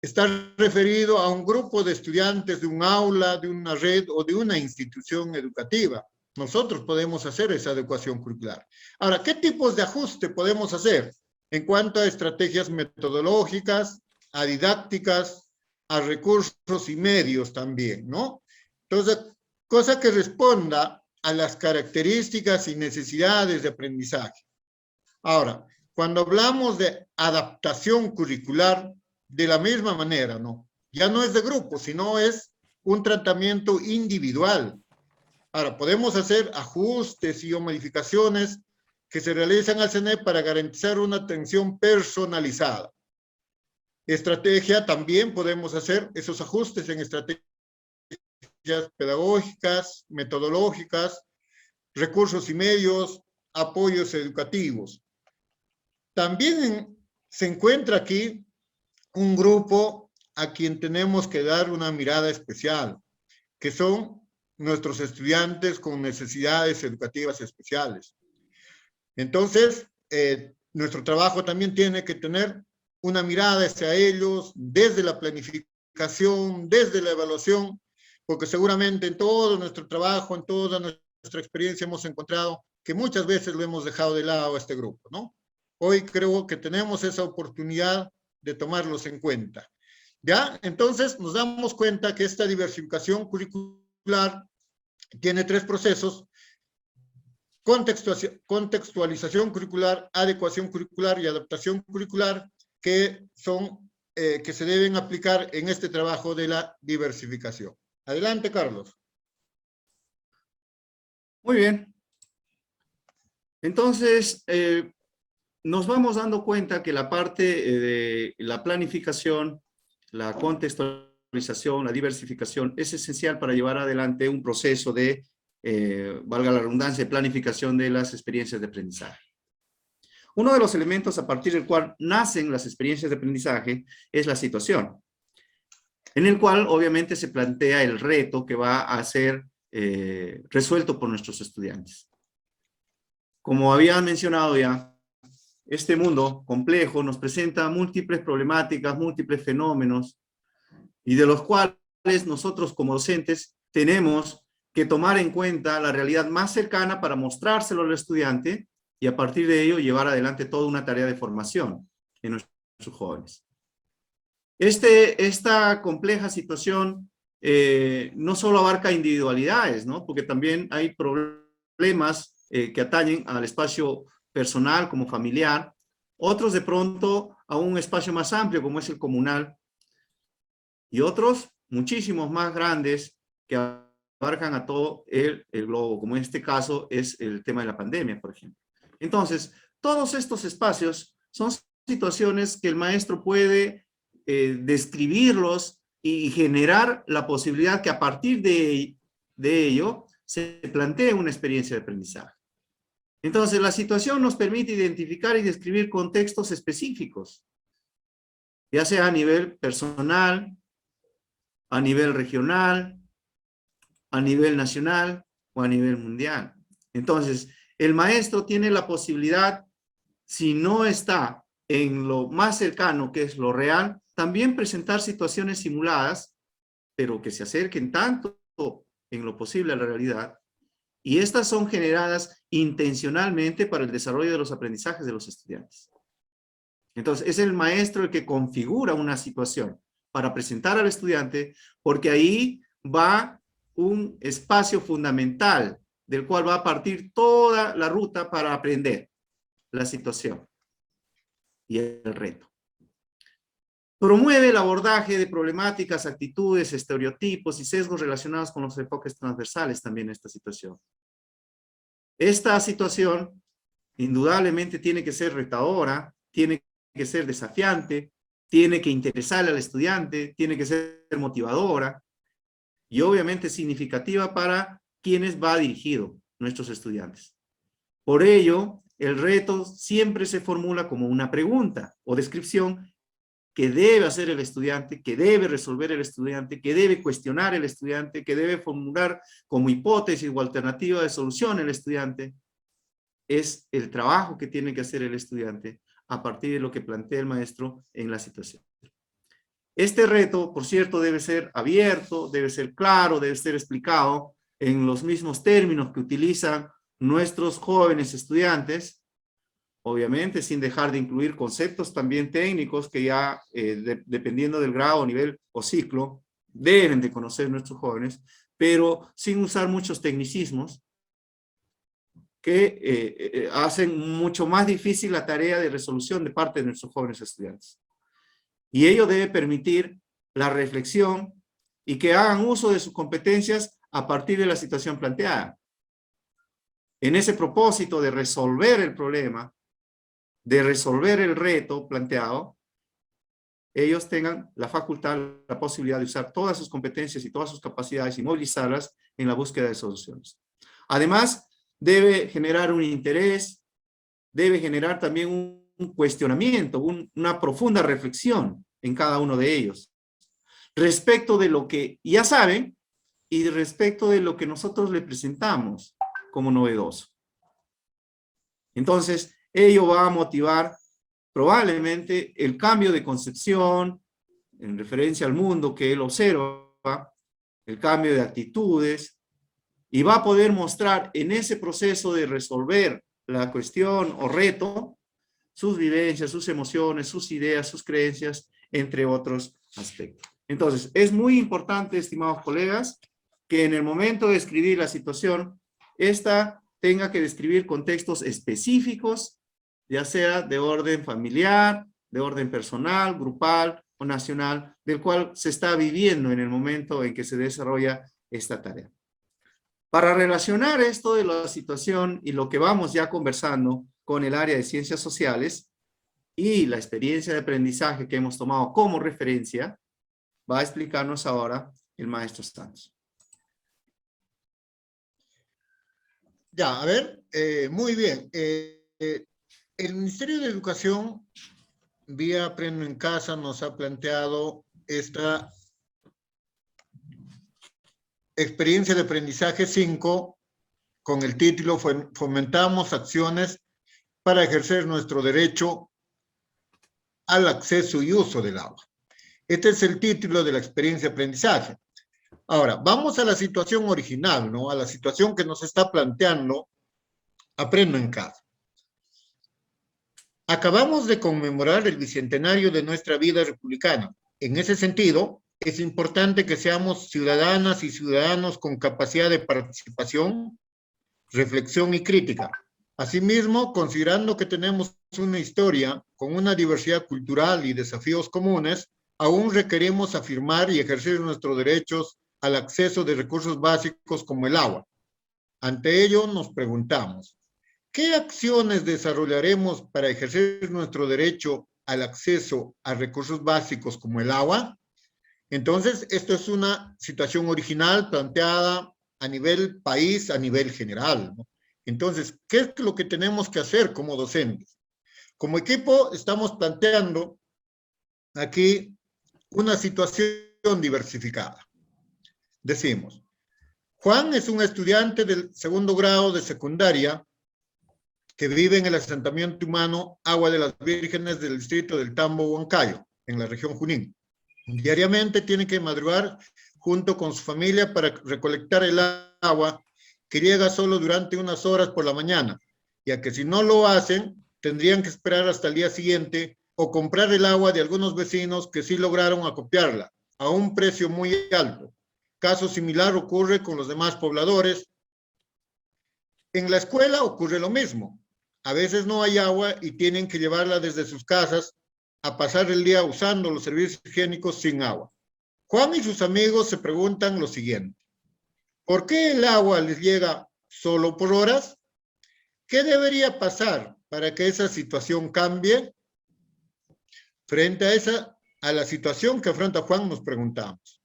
está referido a un grupo de estudiantes de un aula, de una red o de una institución educativa. Nosotros podemos hacer esa adecuación curricular. Ahora, ¿qué tipos de ajuste podemos hacer en cuanto a estrategias metodológicas, a didácticas, a recursos y medios también, ¿no? Entonces, cosa que responda a las características y necesidades de aprendizaje. Ahora, cuando hablamos de adaptación curricular, de la misma manera, ¿no? Ya no es de grupo, sino es un tratamiento individual. Ahora, podemos hacer ajustes y o modificaciones que se realizan al CNE para garantizar una atención personalizada. Estrategia, también podemos hacer esos ajustes en estrategias pedagógicas, metodológicas, recursos y medios, apoyos educativos. También se encuentra aquí un grupo a quien tenemos que dar una mirada especial, que son nuestros estudiantes con necesidades educativas especiales. Entonces, nuestro trabajo también tiene que tener una mirada hacia ellos desde la planificación, desde la evaluación, porque seguramente en todo nuestro trabajo, en toda nuestra experiencia hemos encontrado que muchas veces lo hemos dejado de lado a este grupo, ¿no? Hoy creo que tenemos esa oportunidad de tomarlos en cuenta. ¿Ya? Entonces nos damos cuenta que esta diversificación curricular tiene 3 procesos: contextualización curricular, adecuación curricular y adaptación curricular, que son, que se deben aplicar en este trabajo de la diversificación. Adelante, Carlos. Muy bien. Entonces, nos vamos dando cuenta que la parte de la planificación, la contextualización, la diversificación es esencial para llevar adelante un proceso de, valga la redundancia, de planificación de las experiencias de aprendizaje. Uno de los elementos a partir del cual nacen las experiencias de aprendizaje es la situación, en el cual obviamente se plantea el reto que va a ser resuelto por nuestros estudiantes. Como había mencionado ya, este mundo complejo nos presenta múltiples problemáticas, múltiples fenómenos, y de los cuales nosotros como docentes tenemos que tomar en cuenta la realidad más cercana para mostrárselo al estudiante y a partir de ello llevar adelante toda una tarea de formación en nuestros jóvenes. Esta compleja situación no solo abarca individualidades, ¿no? Porque también hay problemas que atañen al espacio personal como familiar, otros de pronto a un espacio más amplio como es el comunal, y otros muchísimos más grandes que abarcan a todo el globo, como en este caso es el tema de la pandemia, por ejemplo. Entonces, todos estos espacios son situaciones que el maestro puede describirlos y generar la posibilidad que a partir de ello se plantee una experiencia de aprendizaje. Entonces, la situación nos permite identificar y describir contextos específicos, ya sea a nivel personal, a nivel regional, a nivel nacional o a nivel mundial. Entonces, el maestro tiene la posibilidad, si no está en lo más cercano, que es lo real, también presentar situaciones simuladas, pero que se acerquen tanto en lo posible a la realidad, y estas son generadas intencionalmente para el desarrollo de los aprendizajes de los estudiantes. Entonces, es el maestro el que configura una situación para presentar al estudiante, porque ahí va un espacio fundamental del cual va a partir toda la ruta para aprender la situación y el reto. Promueve el abordaje de problemáticas, actitudes, estereotipos y sesgos relacionados con los enfoques transversales también en esta situación. Esta situación indudablemente tiene que ser retadora, tiene que ser desafiante, tiene que interesarle al estudiante, tiene que ser motivadora y obviamente significativa para quienes va dirigido, nuestros estudiantes. Por ello, el reto siempre se formula como una pregunta o descripción que debe hacer el estudiante, que debe resolver el estudiante, que debe cuestionar el estudiante, que debe formular como hipótesis o alternativa de solución el estudiante. Es el trabajo que tiene que hacer el estudiante a partir de lo que plantea el maestro en la situación. Este reto, por cierto, debe ser abierto, debe ser claro, debe ser explicado en los mismos términos que utilizan nuestros jóvenes estudiantes, obviamente sin dejar de incluir conceptos también técnicos que ya, dependiendo del grado, nivel o ciclo, deben de conocer nuestros jóvenes, pero sin usar muchos tecnicismos que hacen mucho más difícil la tarea de resolución de parte de nuestros jóvenes estudiantes. Y ello debe permitir la reflexión y que hagan uso de sus competencias a partir de la situación planteada. En ese propósito de resolver el problema, de resolver el reto planteado, ellos tengan la facultad, la posibilidad de usar todas sus competencias y todas sus capacidades y movilizarlas en la búsqueda de soluciones. Además, debe generar un interés, debe generar también un cuestionamiento, una profunda reflexión en cada uno de ellos, respecto de lo que ya saben y respecto de lo que nosotros le presentamos como novedoso. Entonces, ello va a motivar probablemente el cambio de concepción en referencia al mundo que él observa, el cambio de actitudes, y va a poder mostrar en ese proceso de resolver la cuestión o reto sus vivencias, sus emociones, sus ideas, sus creencias, entre otros aspectos. Entonces, es muy importante, estimados colegas, que en el momento de escribir la situación, esta tenga que describir contextos específicos, ya sea de orden familiar, de orden personal, grupal o nacional, del cual se está viviendo en el momento en que se desarrolla esta tarea. Para relacionar esto de la situación y lo que vamos ya conversando con el área de ciencias sociales y la experiencia de aprendizaje que hemos tomado como referencia, va a explicarnos ahora el maestro Santos. Ya, a ver, muy bien. El Ministerio de Educación, vía Aprendo en Casa, nos ha planteado esta experiencia de aprendizaje 5 con el título Fomentamos acciones para ejercer nuestro derecho al acceso y uso del agua. Este es el título de la experiencia de aprendizaje. Ahora, vamos a la situación original, ¿no? A la situación que nos está planteando Aprendo en Casa. Acabamos de conmemorar el bicentenario de nuestra vida republicana. En ese sentido, es importante que seamos ciudadanas y ciudadanos con capacidad de participación, reflexión y crítica. Asimismo, considerando que tenemos una historia con una diversidad cultural y desafíos comunes, aún requerimos afirmar y ejercer nuestros derechos al acceso de recursos básicos como el agua. Ante ello, nos preguntamos, ¿qué acciones desarrollaremos para ejercer nuestro derecho al acceso a recursos básicos como el agua? Entonces, esto es una situación original planteada a nivel país, a nivel general, ¿no? Entonces, ¿qué es lo que tenemos que hacer como docentes? Como equipo estamos planteando aquí una situación diversificada. Decimos, Juan es un estudiante del segundo grado de secundaria que vive en el asentamiento humano Agua de las Vírgenes del distrito del Tambo, Huancayo, en la región Junín. Diariamente tiene que madrugar junto con su familia para recolectar el agua que llega solo durante unas horas por la mañana, ya que si no lo hacen, tendrían que esperar hasta el día siguiente o comprar el agua de algunos vecinos que sí lograron acopiarla a un precio muy alto. Caso similar ocurre con los demás pobladores. En la escuela ocurre lo mismo. A veces no hay agua y tienen que llevarla desde sus casas a pasar el día usando los servicios higiénicos sin agua. Juan y sus amigos se preguntan lo siguiente. ¿Por qué el agua les llega solo por horas? ¿Qué debería pasar para que esa situación cambie? Frente a la situación que afronta Juan, nos preguntamos,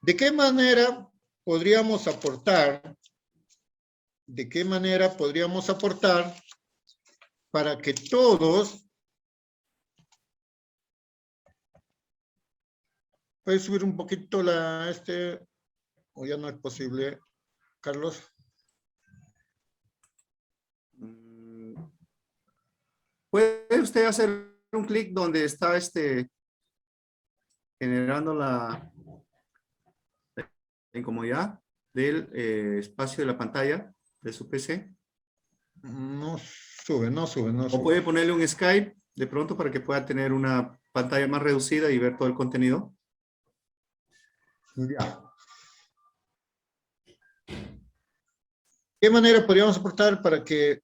¿de qué manera podríamos aportar para que todos... ¿Puedes subir un poquito o ya no es posible, Carlos? ¿Puede usted hacer un clic donde está generando la incomodidad del espacio de la pantalla de su PC? No sube. O puede ponerle un Skype de pronto para que pueda tener una pantalla más reducida y ver todo el contenido. Ya. ¿Qué manera podríamos aportar para que...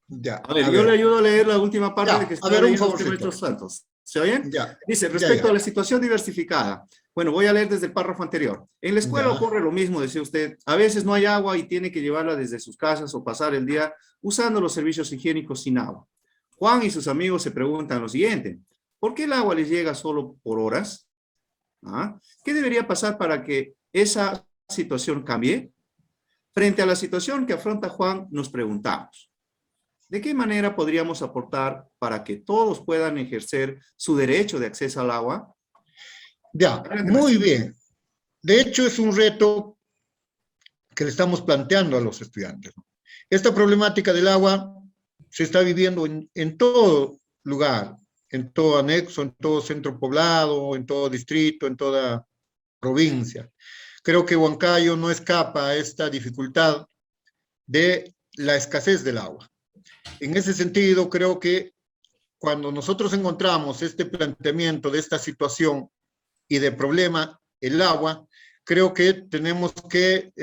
Ya, a ver, yo le ayudo a leer la última parte ya, de que está a ver, un leyendo favorcito. Maestro Santos. ¿Se oye? Ya. Dice, respecto a la situación diversificada. Bueno, voy a leer desde el párrafo anterior. En la escuela ocurre lo mismo, decía usted. A veces no hay agua y tiene que llevarla desde sus casas o pasar el día usando los servicios higiénicos sin agua. Juan y sus amigos se preguntan lo siguiente. ¿Por qué el agua les llega solo por horas? ¿Ah? ¿Qué debería pasar para que esa situación cambie? Frente a la situación que afronta Juan, nos preguntamos, ¿de qué manera podríamos aportar para que todos puedan ejercer su derecho de acceso al agua? Ya, muy bien. De hecho, es un reto que le estamos planteando a los estudiantes. Esta problemática del agua se está viviendo en todo lugar, en todo anexo, en todo centro poblado, en todo distrito, en toda provincia. Creo que Huancayo no escapa a esta dificultad de la escasez del agua. En ese sentido, creo que cuando nosotros encontramos este planteamiento de esta situación y de problema, el agua, creo que tenemos que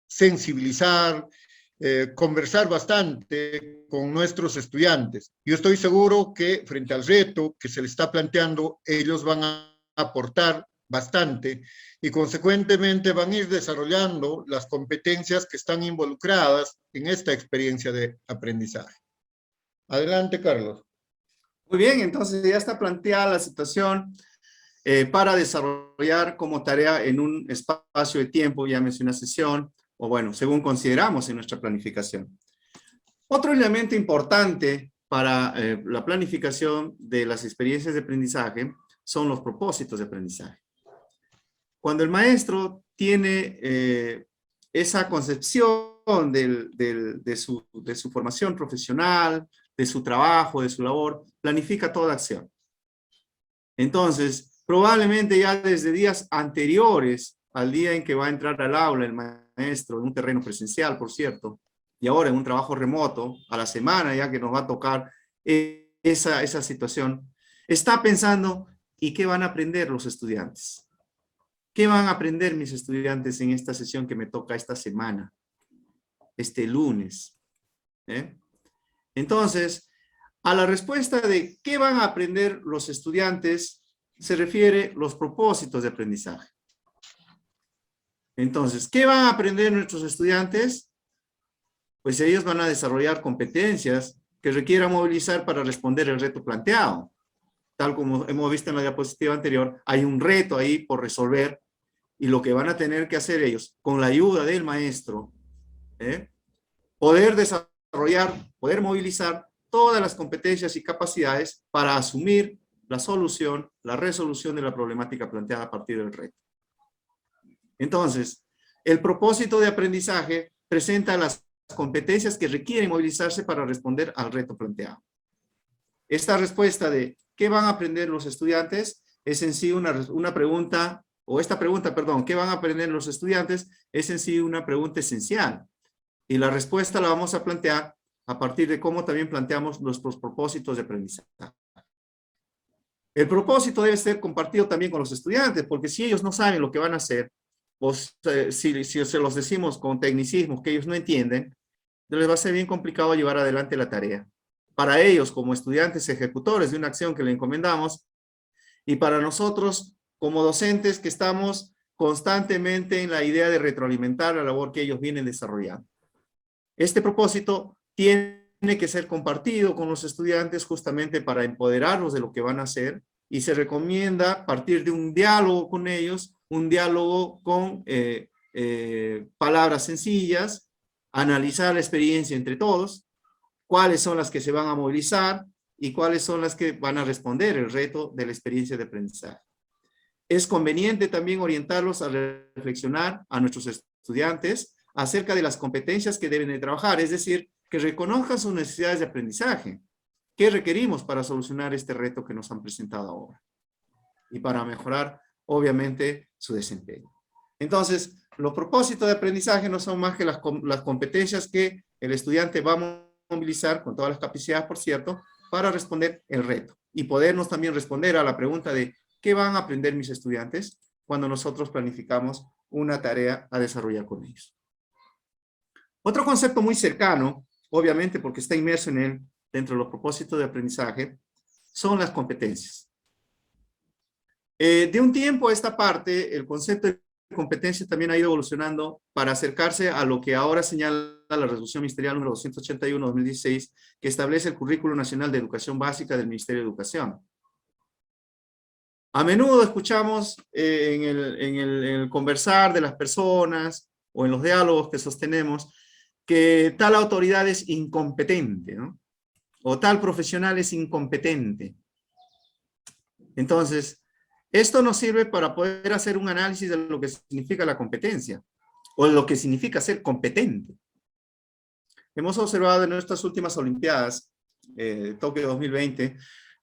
sensibilizar, conversar bastante con nuestros estudiantes. Yo estoy seguro que frente al reto que se les está planteando, ellos van a aportar bastante y consecuentemente van a ir desarrollando las competencias que están involucradas en esta experiencia de aprendizaje. Adelante, Carlos. Muy bien, entonces ya está planteada la situación para desarrollar como tarea en un espacio de tiempo, llámese una sesión, o bueno, según consideramos en nuestra planificación. Otro elemento importante para la planificación de las experiencias de aprendizaje son los propósitos de aprendizaje. Cuando el maestro tiene esa concepción de su formación profesional, de su trabajo, de su labor, planifica toda acción. Entonces, probablemente ya desde días anteriores al día en que va a entrar al aula el maestro, en un terreno presencial, por cierto, y ahora en un trabajo remoto, a la semana ya que nos va a tocar esa situación, está pensando, ¿y qué van a aprender los estudiantes? ¿Qué van a aprender mis estudiantes en esta sesión que me toca esta semana? Este lunes. Entonces, a la respuesta de qué van a aprender los estudiantes, se refiere los propósitos de aprendizaje. Entonces, ¿qué van a aprender nuestros estudiantes? Pues ellos van a desarrollar competencias que requieran movilizar para responder el reto planteado. Tal como hemos visto en la diapositiva anterior, hay un reto ahí por resolver y lo que van a tener que hacer ellos, con la ayuda del maestro, poder desarrollar, poder movilizar todas las competencias y capacidades para asumir la solución, la resolución de la problemática planteada a partir del reto. Entonces, el propósito de aprendizaje presenta las competencias que requieren movilizarse para responder al reto planteado. Esta respuesta de ¿qué van a aprender los estudiantes? Es en sí una pregunta, o esta pregunta, perdón, ¿qué van a aprender los estudiantes? Es en sí una pregunta esencial. Y la respuesta la vamos a plantear a partir de cómo también planteamos nuestros propósitos de aprendizaje. El propósito debe ser compartido también con los estudiantes, porque si ellos no saben lo que van a hacer, o si se los decimos con tecnicismos que ellos no entienden, les va a ser bien complicado llevar adelante la tarea. Para ellos, como estudiantes ejecutores de una acción que le encomendamos, y para nosotros, como docentes que estamos constantemente en la idea de retroalimentar la labor que ellos vienen desarrollando. Este propósito tiene que ser compartido con los estudiantes justamente para empoderarlos de lo que van a hacer y se recomienda partir de un diálogo con ellos, un diálogo con palabras sencillas, analizar la experiencia entre todos, cuáles son las que se van a movilizar y cuáles son las que van a responder el reto de la experiencia de aprendizaje. Es conveniente también orientarlos a reflexionar a nuestros estudiantes acerca de las competencias que deben de trabajar, es decir, que reconozcan sus necesidades de aprendizaje. ¿Qué requerimos para solucionar este reto que nos han presentado ahora? Y para mejorar, obviamente, su desempeño. Entonces, los propósitos de aprendizaje no son más que las competencias que el estudiante va a movilizar, con todas las capacidades, por cierto, para responder el reto. Y podernos también responder a la pregunta de ¿qué van a aprender mis estudiantes cuando nosotros planificamos una tarea a desarrollar con ellos? Otro concepto muy cercano, obviamente porque está inmerso en él, dentro de los propósitos de aprendizaje, son las competencias. De un tiempo a esta parte, el concepto de competencia también ha ido evolucionando para acercarse a lo que ahora señala la resolución ministerial número 281-2016, que establece el Currículo Nacional de Educación Básica del Ministerio de Educación. A menudo escuchamos en el conversar de las personas o en los diálogos que sostenemos que tal autoridad es incompetente, ¿no? O tal profesional es incompetente. Entonces, esto nos sirve para poder hacer un análisis de lo que significa la competencia o lo que significa ser competente. Hemos observado en nuestras últimas Olimpiadas, Tokio 2020,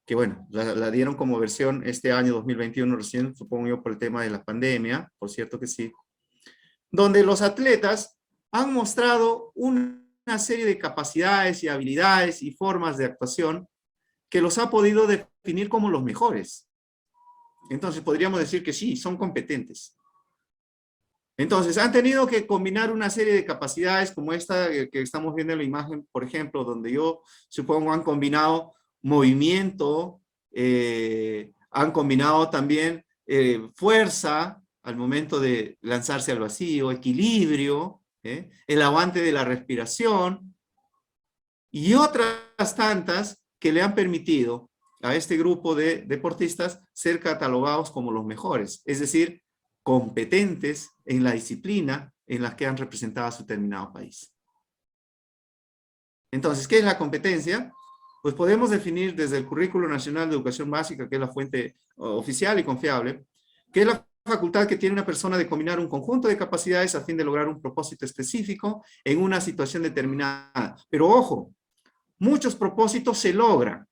que bueno, la dieron como versión este año 2021 recién, supongo yo por el tema de la pandemia, por cierto que sí, donde los atletas han mostrado una serie de capacidades y habilidades y formas de actuación que los ha podido definir como los mejores. Entonces podríamos decir que sí, son competentes. Entonces han tenido que combinar una serie de capacidades como esta que estamos viendo en la imagen, por ejemplo, donde yo supongo han combinado movimiento, han combinado también fuerza al momento de lanzarse al vacío, equilibrio, el aguante de la respiración y otras tantas que le han permitido a este grupo de deportistas ser catalogados como los mejores, es decir, competentes en la disciplina en la que han representado a su determinado país. Entonces, ¿qué es la competencia? Pues podemos definir desde el Currículo Nacional de Educación Básica, que es la fuente oficial y confiable, que es la facultad que tiene una persona de combinar un conjunto de capacidades a fin de lograr un propósito específico en una situación determinada. Pero ojo, muchos propósitos se logran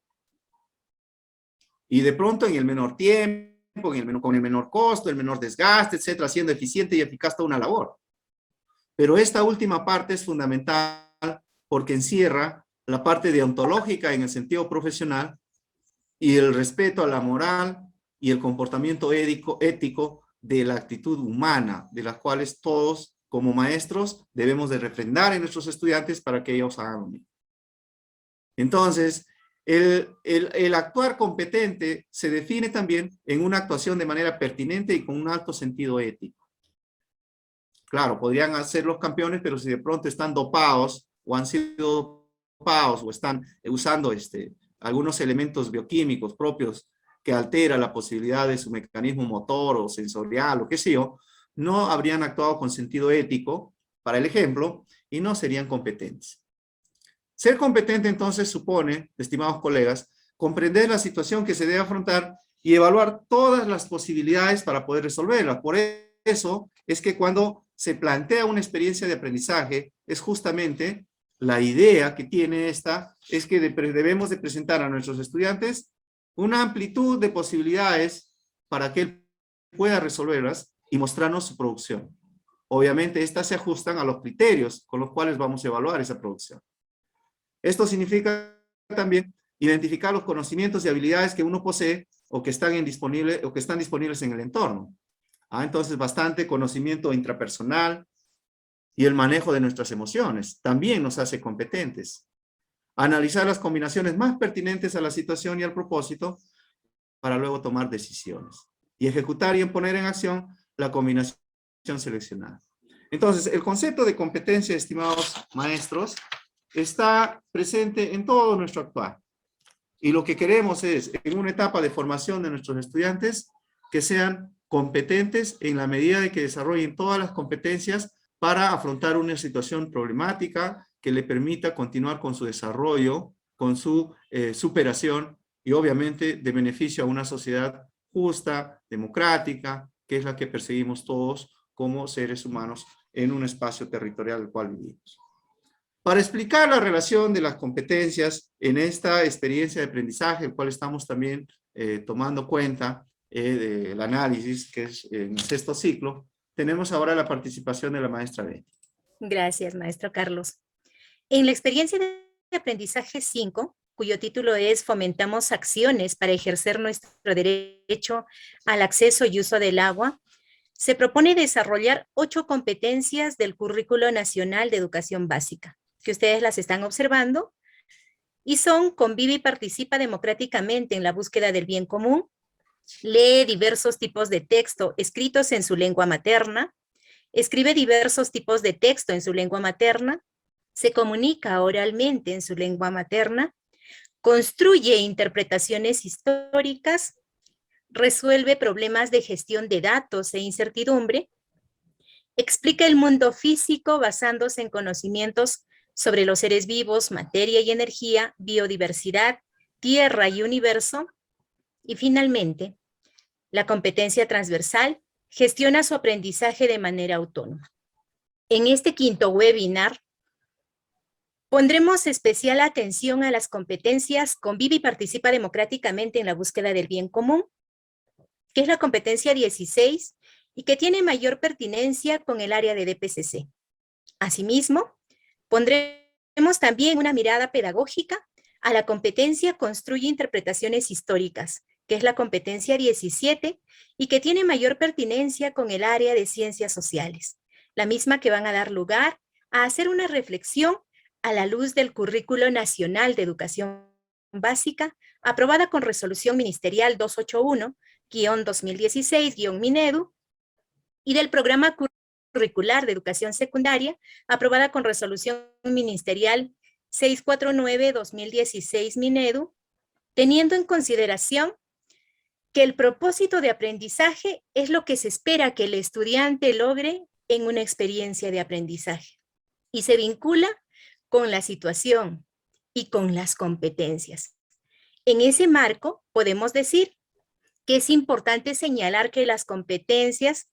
y de pronto en el menor tiempo, con el menor costo, el menor desgaste, etcétera, siendo eficiente y eficaz toda una labor. Pero esta última parte es fundamental porque encierra la parte deontológica en el sentido profesional y el respeto a la moral y el comportamiento ético de la actitud humana, de las cuales todos como maestros debemos de refrendar en nuestros estudiantes para que ellos hagan lo mismo. Entonces, el actuar competente se define también en una actuación de manera pertinente y con un alto sentido ético. Claro, podrían ser los campeones, pero si de pronto están dopados o han sido dopados o están usando algunos elementos bioquímicos propios que alteran la posibilidad de su mecanismo motor o sensorial o qué sé yo, no habrían actuado con sentido ético, para el ejemplo, y no serían competentes. Ser competente entonces supone, estimados colegas, comprender la situación que se debe afrontar y evaluar todas las posibilidades para poder resolverla. Por eso es que cuando se plantea una experiencia de aprendizaje, es justamente la idea que tiene esta, es que debemos de presentar a nuestros estudiantes una amplitud de posibilidades para que él pueda resolverlas y mostrarnos su producción. Obviamente estas se ajustan a los criterios con los cuales vamos a evaluar esa producción. Esto significa también identificar los conocimientos y habilidades que uno posee o que están disponibles en el entorno. Entonces, bastante conocimiento intrapersonal y el manejo de nuestras emociones también nos hace competentes. Analizar las combinaciones más pertinentes a la situación y al propósito para luego tomar decisiones. Y ejecutar y poner en acción la combinación seleccionada. Entonces, el concepto de competencia, estimados maestros, está presente en todo nuestro actuar. Y lo que queremos es, en una etapa de formación de nuestros estudiantes, que sean competentes en la medida de que desarrollen todas las competencias para afrontar una situación problemática que le permita continuar con su desarrollo, con su superación y obviamente de beneficio a una sociedad justa, democrática, que es la que perseguimos todos como seres humanos en un espacio territorial al cual vivimos. Para explicar la relación de las competencias en esta experiencia de aprendizaje, el cual estamos también tomando cuenta del análisis, que es en el sexto ciclo, tenemos ahora la participación de la maestra Betty. Gracias, maestro Carlos. En la experiencia de aprendizaje 5, cuyo título es Fomentamos acciones para ejercer nuestro derecho al acceso y uso del agua, se propone desarrollar 8 competencias del Currículo Nacional de Educación Básica, que ustedes las están observando, y son: convive y participa democráticamente en la búsqueda del bien común, lee diversos tipos de texto escritos en su lengua materna, escribe diversos tipos de texto en su lengua materna, se comunica oralmente en su lengua materna, construye interpretaciones históricas, resuelve problemas de gestión de datos e incertidumbre, explica el mundo físico basándose en conocimientos sobre los seres vivos, materia y energía, biodiversidad, tierra y universo, y finalmente, la competencia transversal gestiona su aprendizaje de manera autónoma. En este quinto webinar, pondremos especial atención a las competencias Convive y participa democráticamente en la búsqueda del bien común, que es la competencia 16 y que tiene mayor pertinencia con el área de DPCC. Asimismo, pondremos también una mirada pedagógica a la competencia Construye interpretaciones históricas, que es la competencia 17 y que tiene mayor pertinencia con el área de ciencias sociales, la misma que van a dar lugar a hacer una reflexión a la luz del Currículo Nacional de Educación Básica, aprobada con Resolución Ministerial 281-2016-MINEDU, y del Programa Curricular de Educación Secundaria, aprobada con Resolución Ministerial 649-2016-MINEDU, teniendo en consideración que el propósito de aprendizaje es lo que se espera que el estudiante logre en una experiencia de aprendizaje y se vincula con la situación y con las competencias. En ese marco, podemos decir que es importante señalar que las competencias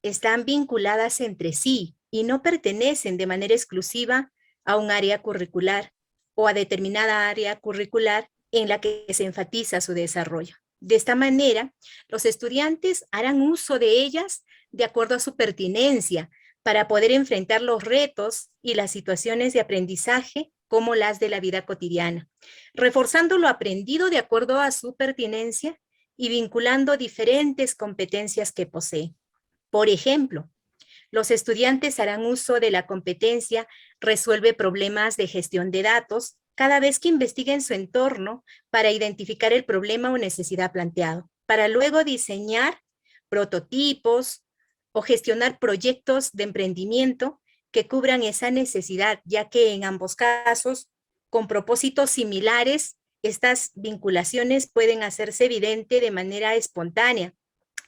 están vinculadas entre sí y no pertenecen de manera exclusiva a un área curricular o a determinada área curricular en la que se enfatiza su desarrollo. De esta manera, los estudiantes harán uso de ellas de acuerdo a su pertinencia para poder enfrentar los retos y las situaciones de aprendizaje como las de la vida cotidiana, reforzando lo aprendido de acuerdo a su pertinencia y vinculando diferentes competencias que posee. Por ejemplo, los estudiantes harán uso de la competencia Resuelve problemas de gestión de datos cada vez que investiguen su entorno para identificar el problema o necesidad planteado, para luego diseñar prototipos o gestionar proyectos de emprendimiento que cubran esa necesidad, ya que en ambos casos, con propósitos similares, estas vinculaciones pueden hacerse evidente de manera espontánea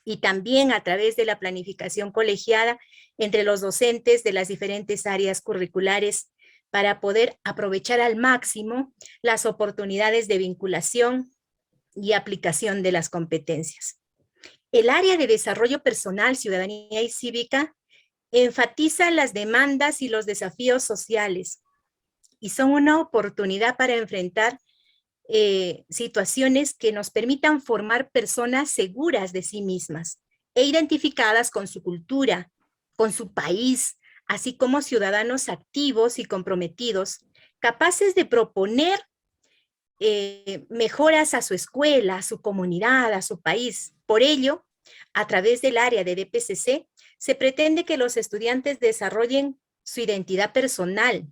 y también a través de la planificación colegiada entre los docentes de las diferentes áreas curriculares para poder aprovechar al máximo las oportunidades de vinculación y aplicación de las competencias. El área de desarrollo personal, ciudadanía y cívica enfatiza las demandas y los desafíos sociales y son una oportunidad para enfrentar situaciones que nos permitan formar personas seguras de sí mismas e identificadas con su cultura, con su país, así como ciudadanos activos y comprometidos, capaces de proponer mejoras a su escuela, a su comunidad, a su país. Por ello, a través del área de DPCC, se pretende que los estudiantes desarrollen su identidad personal,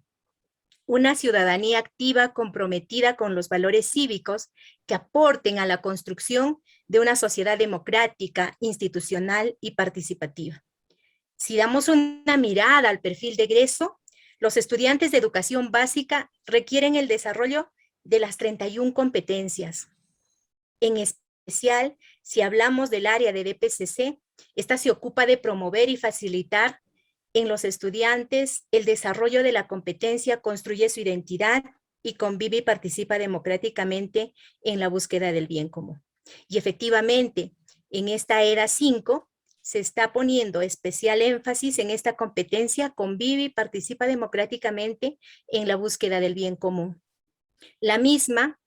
una ciudadanía activa comprometida con los valores cívicos que aporten a la construcción de una sociedad democrática, institucional y participativa. Si damos una mirada al perfil de egreso, los estudiantes de educación básica requieren el desarrollo de las 31 competencias. En especial, si hablamos del área de DPCC, esta se ocupa de promover y facilitar en los estudiantes el desarrollo de la competencia Construye su identidad y convive y participa democráticamente en la búsqueda del bien común. Y efectivamente, en esta era 5, se está poniendo especial énfasis en esta competencia Convive y participa democráticamente en la búsqueda del bien común. La misma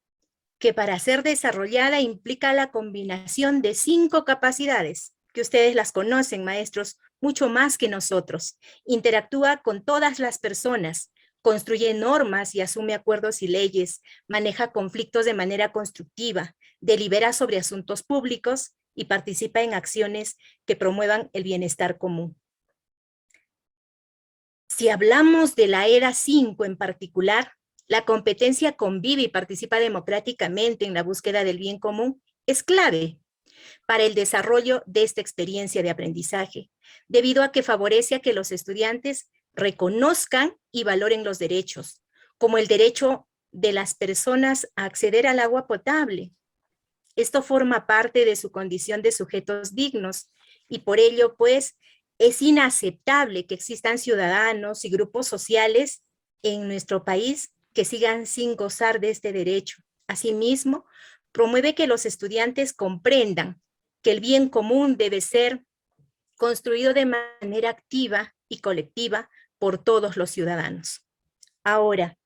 que para ser desarrollada implica la combinación de 5 capacidades, que ustedes las conocen, maestros, mucho más que nosotros. Interactúa con todas las personas, construye normas y asume acuerdos y leyes, maneja conflictos de manera constructiva, delibera sobre asuntos públicos y participa en acciones que promuevan el bienestar común. Si hablamos de la era 5 en particular, la competencia Convive y participa democráticamente en la búsqueda del bien común es clave para el desarrollo de esta experiencia de aprendizaje, debido a que favorece a que los estudiantes reconozcan y valoren los derechos, como el derecho de las personas a acceder al agua potable, Esto forma parte de su condición de sujetos dignos y por ello, pues, es inaceptable que existan ciudadanos y grupos sociales en nuestro país que sigan sin gozar de este derecho. Asimismo, promueve que los estudiantes comprendan que el bien común debe ser construido de manera activa y colectiva por todos los ciudadanos. Ahora,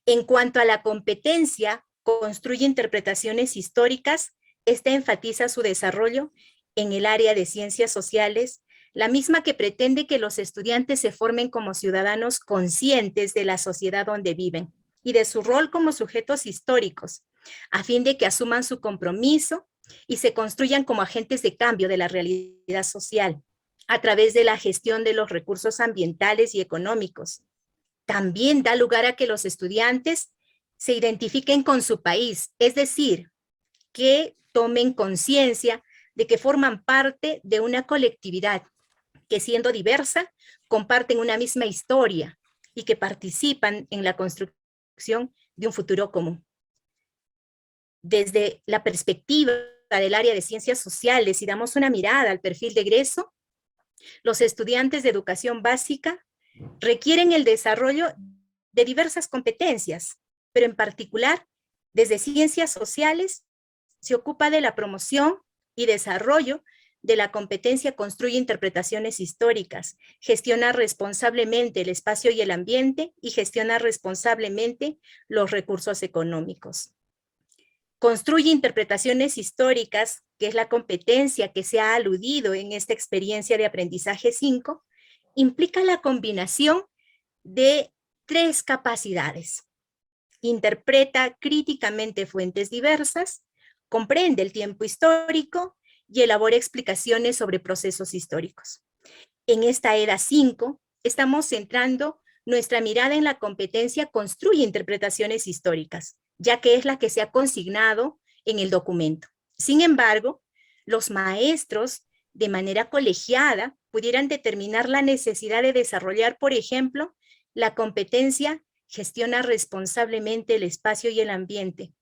en cuanto a la competencia, construye interpretaciones históricas, esta enfatiza su desarrollo en el área de ciencias sociales, la misma que pretende que los estudiantes se formen como ciudadanos conscientes de la sociedad donde viven y de su rol como sujetos históricos, a fin de que asuman su compromiso y se construyan como agentes de cambio de la realidad social a través de la gestión de los recursos ambientales y económicos. También da lugar a que los estudiantes se identifiquen con su país, es decir, que tomen conciencia de que forman parte de una colectividad que, siendo diversa, comparten una misma historia y que participan en la construcción de un futuro común. Desde la perspectiva del área de ciencias sociales, si damos una mirada al perfil de egreso, los estudiantes de educación básica requieren el desarrollo de diversas competencias, pero en particular, desde ciencias sociales, se ocupa de la promoción y desarrollo de la competencia construye interpretaciones históricas, gestiona responsablemente el espacio y el ambiente y gestiona responsablemente los recursos económicos. Construye interpretaciones históricas, que es la competencia que se ha aludido en esta experiencia de aprendizaje 5, implica la combinación de 3 capacidades. Interpreta críticamente fuentes diversas, comprende el tiempo histórico y elabora explicaciones sobre procesos históricos. En esta EDA 5, estamos centrando nuestra mirada en la competencia construye interpretaciones históricas, ya que es la que se ha consignado en el documento. Sin embargo, los maestros, de manera colegiada, pudieran determinar la necesidad de desarrollar, por ejemplo, la competencia gestiona responsablemente el espacio y el ambiente,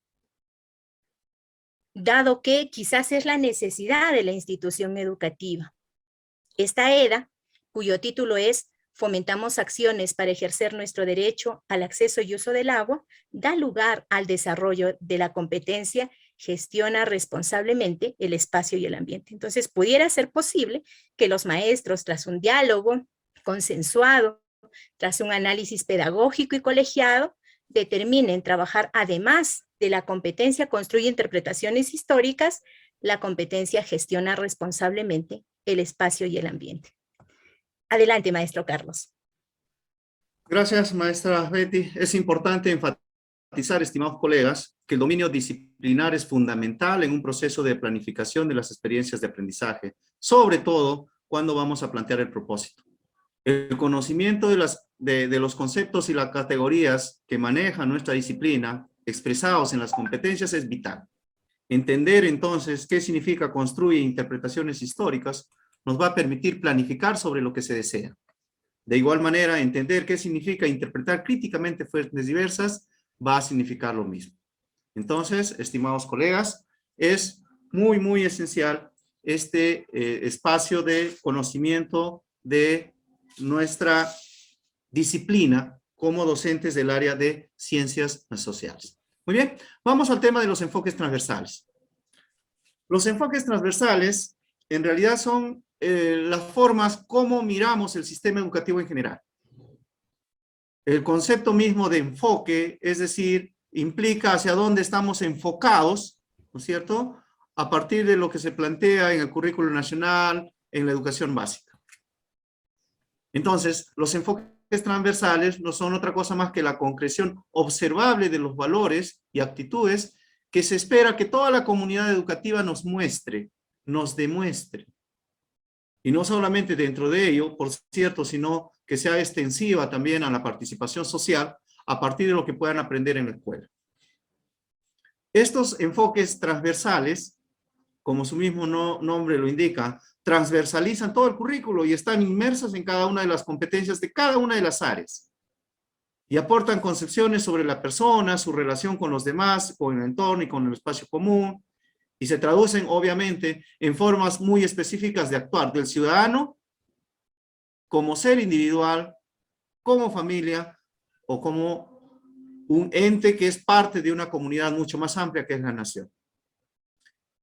dado que quizás es la necesidad de la institución educativa. Esta EDA, cuyo título es Fomentamos acciones para ejercer nuestro derecho al acceso y uso del agua, da lugar al desarrollo de la competencia gestiona responsablemente el espacio y el ambiente. Entonces, pudiera ser posible que los maestros, tras un diálogo consensuado, tras un análisis pedagógico y colegiado, determinen trabajar, además de la competencia construye interpretaciones históricas, la competencia gestiona responsablemente el espacio y el ambiente. Adelante, maestro Carlos. Gracias, maestra Betty. Es importante enfatizar, estimados colegas, que el dominio disciplinar es fundamental en un proceso de planificación de las experiencias de aprendizaje, sobre todo cuando vamos a plantear el propósito. El conocimiento de los conceptos y las categorías que maneja nuestra disciplina, expresados en las competencias, es vital. Entender entonces qué significa construir interpretaciones históricas nos va a permitir planificar sobre lo que se desea. De igual manera, entender qué significa interpretar críticamente fuentes diversas va a significar lo mismo. Entonces, estimados colegas, es muy esencial este espacio de conocimiento de nuestra disciplina como docentes del área de ciencias sociales. Muy bien, vamos al tema de los enfoques transversales. Los enfoques transversales en realidad son las formas como miramos el sistema educativo en general. El concepto mismo de enfoque, es decir, implica hacia dónde estamos enfocados, ¿no es cierto?, a partir de lo que se plantea en el currículo nacional, en la educación básica. Entonces, los enfoques transversales no son otra cosa más que la concreción observable de los valores y actitudes que se espera que toda la comunidad educativa nos muestre, nos demuestre. Y no solamente dentro de ello, por cierto, sino que sea extensiva también a la participación social a partir de lo que puedan aprender en la escuela. Estos enfoques transversales, como su mismo nombre lo indica, transversalizan todo el currículo y están inmersos en cada una de las competencias de cada una de las áreas. Y aportan concepciones sobre la persona, su relación con los demás, con el entorno y con el espacio común, y se traducen obviamente en formas muy específicas de actuar del ciudadano como ser individual, como familia o como un ente que es parte de una comunidad mucho más amplia que es la nación.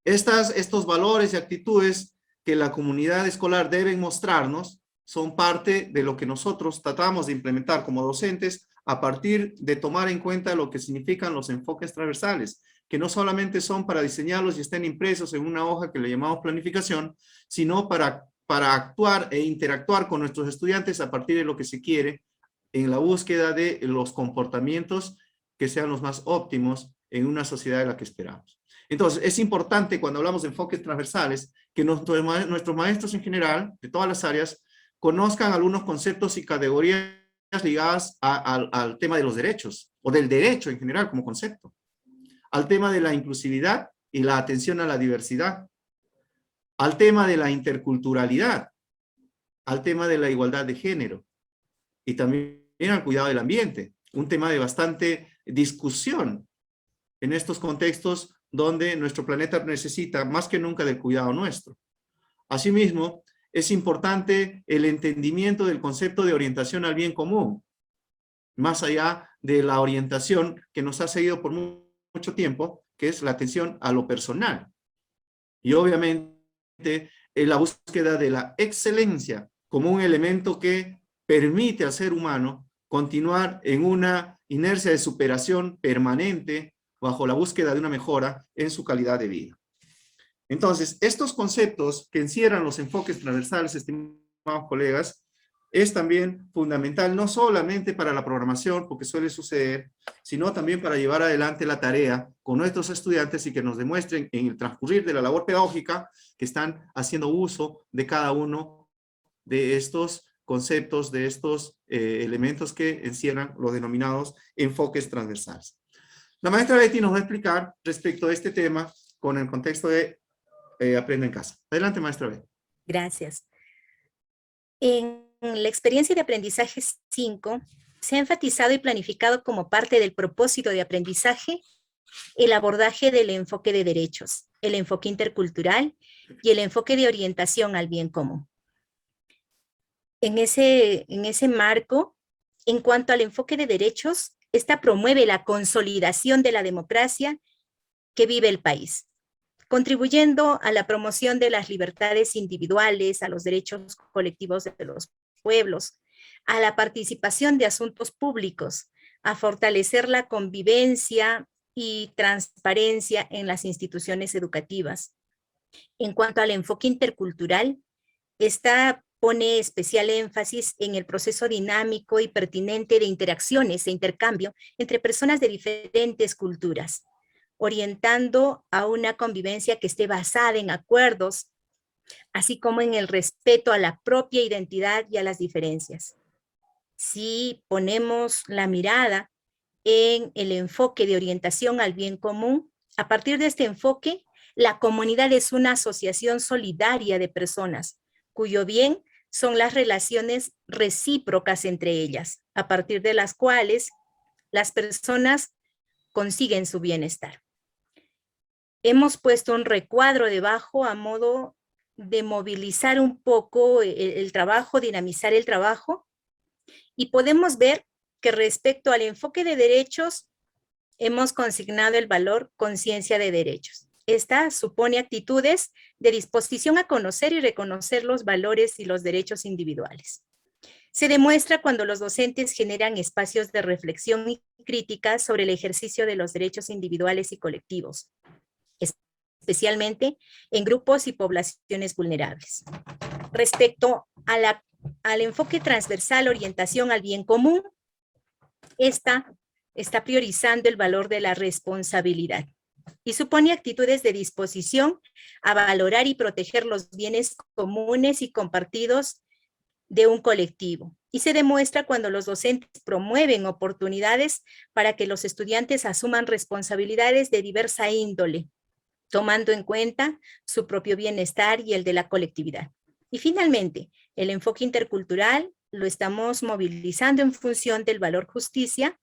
Estos valores y actitudes que la comunidad escolar deben mostrarnos son parte de lo que nosotros tratamos de implementar como docentes a partir de tomar en cuenta lo que significan los enfoques transversales, que no solamente son para diseñarlos y estén impresos en una hoja que le llamamos planificación, sino para actuar e interactuar con nuestros estudiantes a partir de lo que se quiere en la búsqueda de los comportamientos que sean los más óptimos en una sociedad de la que esperamos. Entonces, es importante cuando hablamos de enfoques transversales que nuestros maestros en general, de todas las áreas, conozcan algunos conceptos y categorías ligadas al tema de los derechos, o del derecho en general como concepto, al tema de la inclusividad y la atención a la diversidad, al tema de la interculturalidad, al tema de la igualdad de género, y también al cuidado del ambiente, un tema de bastante discusión en estos contextos donde nuestro planeta necesita más que nunca del cuidado nuestro. Asimismo, es importante el entendimiento del concepto de orientación al bien común, más allá de la orientación que nos ha seguido por mucho tiempo, que es la atención a lo personal. Y obviamente la búsqueda de la excelencia como un elemento que permite al ser humano continuar en una inercia de superación permanente bajo la búsqueda de una mejora en su calidad de vida. Entonces, estos conceptos que encierran los enfoques transversales, estimados colegas, es también fundamental no solamente para la programación, porque suele suceder, sino también para llevar adelante la tarea con nuestros estudiantes y que nos demuestren en el transcurrir de la labor pedagógica que están haciendo uso de cada uno de estos conceptos, de estos elementos que encierran los denominados enfoques transversales. La maestra Betty nos va a explicar respecto a este tema con el contexto de Aprende en Casa. Adelante, maestra Betty. Gracias. En la experiencia de aprendizaje 5, se ha enfatizado y planificado como parte del propósito de aprendizaje el abordaje del enfoque de derechos, el enfoque intercultural y el enfoque de orientación al bien común. En ese marco, en cuanto al enfoque de derechos, esta promueve la consolidación de la democracia que vive el país, contribuyendo a la promoción de las libertades individuales, a los derechos colectivos de los pueblos, a la participación de asuntos públicos, a fortalecer la convivencia y transparencia en las instituciones educativas. En cuanto al enfoque intercultural, esta pone especial énfasis en el proceso dinámico y pertinente de interacciones e intercambio entre personas de diferentes culturas, orientando a una convivencia que esté basada en acuerdos, así como en el respeto a la propia identidad y a las diferencias. Si ponemos la mirada en el enfoque de orientación al bien común, a partir de este enfoque, la comunidad es una asociación solidaria de personas, cuyo bien son las relaciones recíprocas entre ellas, a partir de las cuales las personas consiguen su bienestar. Hemos puesto un recuadro debajo a modo de movilizar un poco el trabajo, dinamizar el trabajo, y podemos ver que respecto al enfoque de derechos, hemos consignado el valor conciencia de derechos. Esta supone actitudes de disposición a conocer y reconocer los valores y los derechos individuales. Se demuestra cuando los docentes generan espacios de reflexión y crítica sobre el ejercicio de los derechos individuales y colectivos, especialmente en grupos y poblaciones vulnerables. Respecto al enfoque transversal, orientación al bien común, esta está priorizando el valor de la responsabilidad y supone actitudes de disposición a valorar y proteger los bienes comunes y compartidos de un colectivo. Y se demuestra cuando los docentes promueven oportunidades para que los estudiantes asuman responsabilidades de diversa índole, tomando en cuenta su propio bienestar y el de la colectividad. Y finalmente, el enfoque intercultural lo estamos movilizando en función del valor justicia,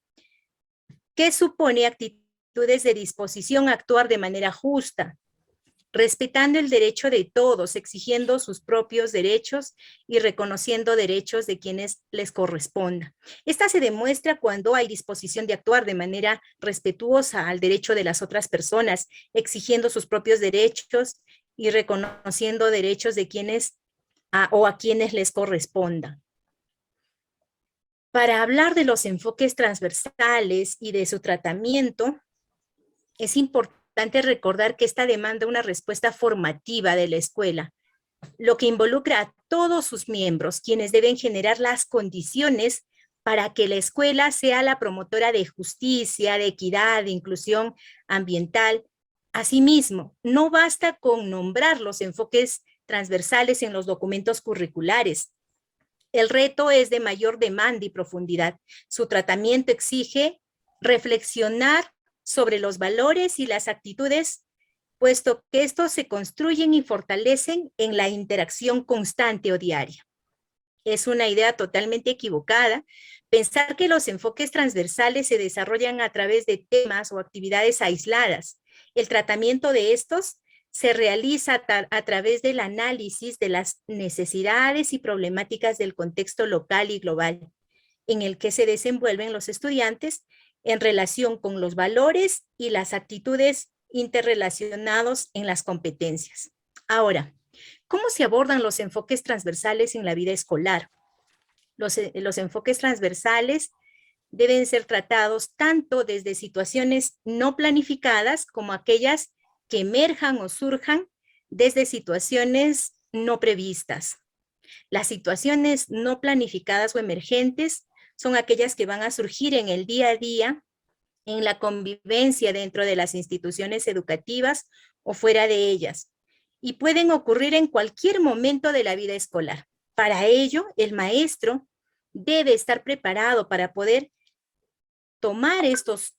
que supone actitudes de disposición a actuar de manera justa, respetando el derecho de todos, exigiendo sus propios derechos y reconociendo derechos de quienes les corresponda. Esta se demuestra cuando hay disposición de actuar de manera respetuosa al derecho de las otras personas, exigiendo sus propios derechos y reconociendo derechos de quienes o a quienes les corresponda. Para hablar de los enfoques transversales y de su tratamiento, es importante recordar que esta demanda una respuesta formativa de la escuela, lo que involucra a todos sus miembros, quienes deben generar las condiciones para que la escuela sea la promotora de justicia, de equidad, de inclusión ambiental. Asimismo, no basta con nombrar los enfoques transversales en los documentos curriculares. El reto es de mayor demanda y profundidad. Su tratamiento exige reflexionar sobre los valores y las actitudes, puesto que estos se construyen y fortalecen en la interacción constante o diaria. Es una idea totalmente equivocada pensar que los enfoques transversales se desarrollan a través de temas o actividades aisladas. El tratamiento de estos se realiza a través del análisis de las necesidades y problemáticas del contexto local y global en el que se desenvuelven los estudiantes en relación con los valores y las actitudes interrelacionados en las competencias. Ahora, ¿cómo se abordan los enfoques transversales en la vida escolar? Los enfoques transversales deben ser tratados tanto desde situaciones no planificadas como aquellas que emerjan o surjan desde situaciones no previstas. Las situaciones no planificadas o emergentes son aquellas que van a surgir en el día a día, en la convivencia dentro de las instituciones educativas o fuera de ellas, y pueden ocurrir en cualquier momento de la vida escolar. Para ello, el maestro debe estar preparado para poder tomar estos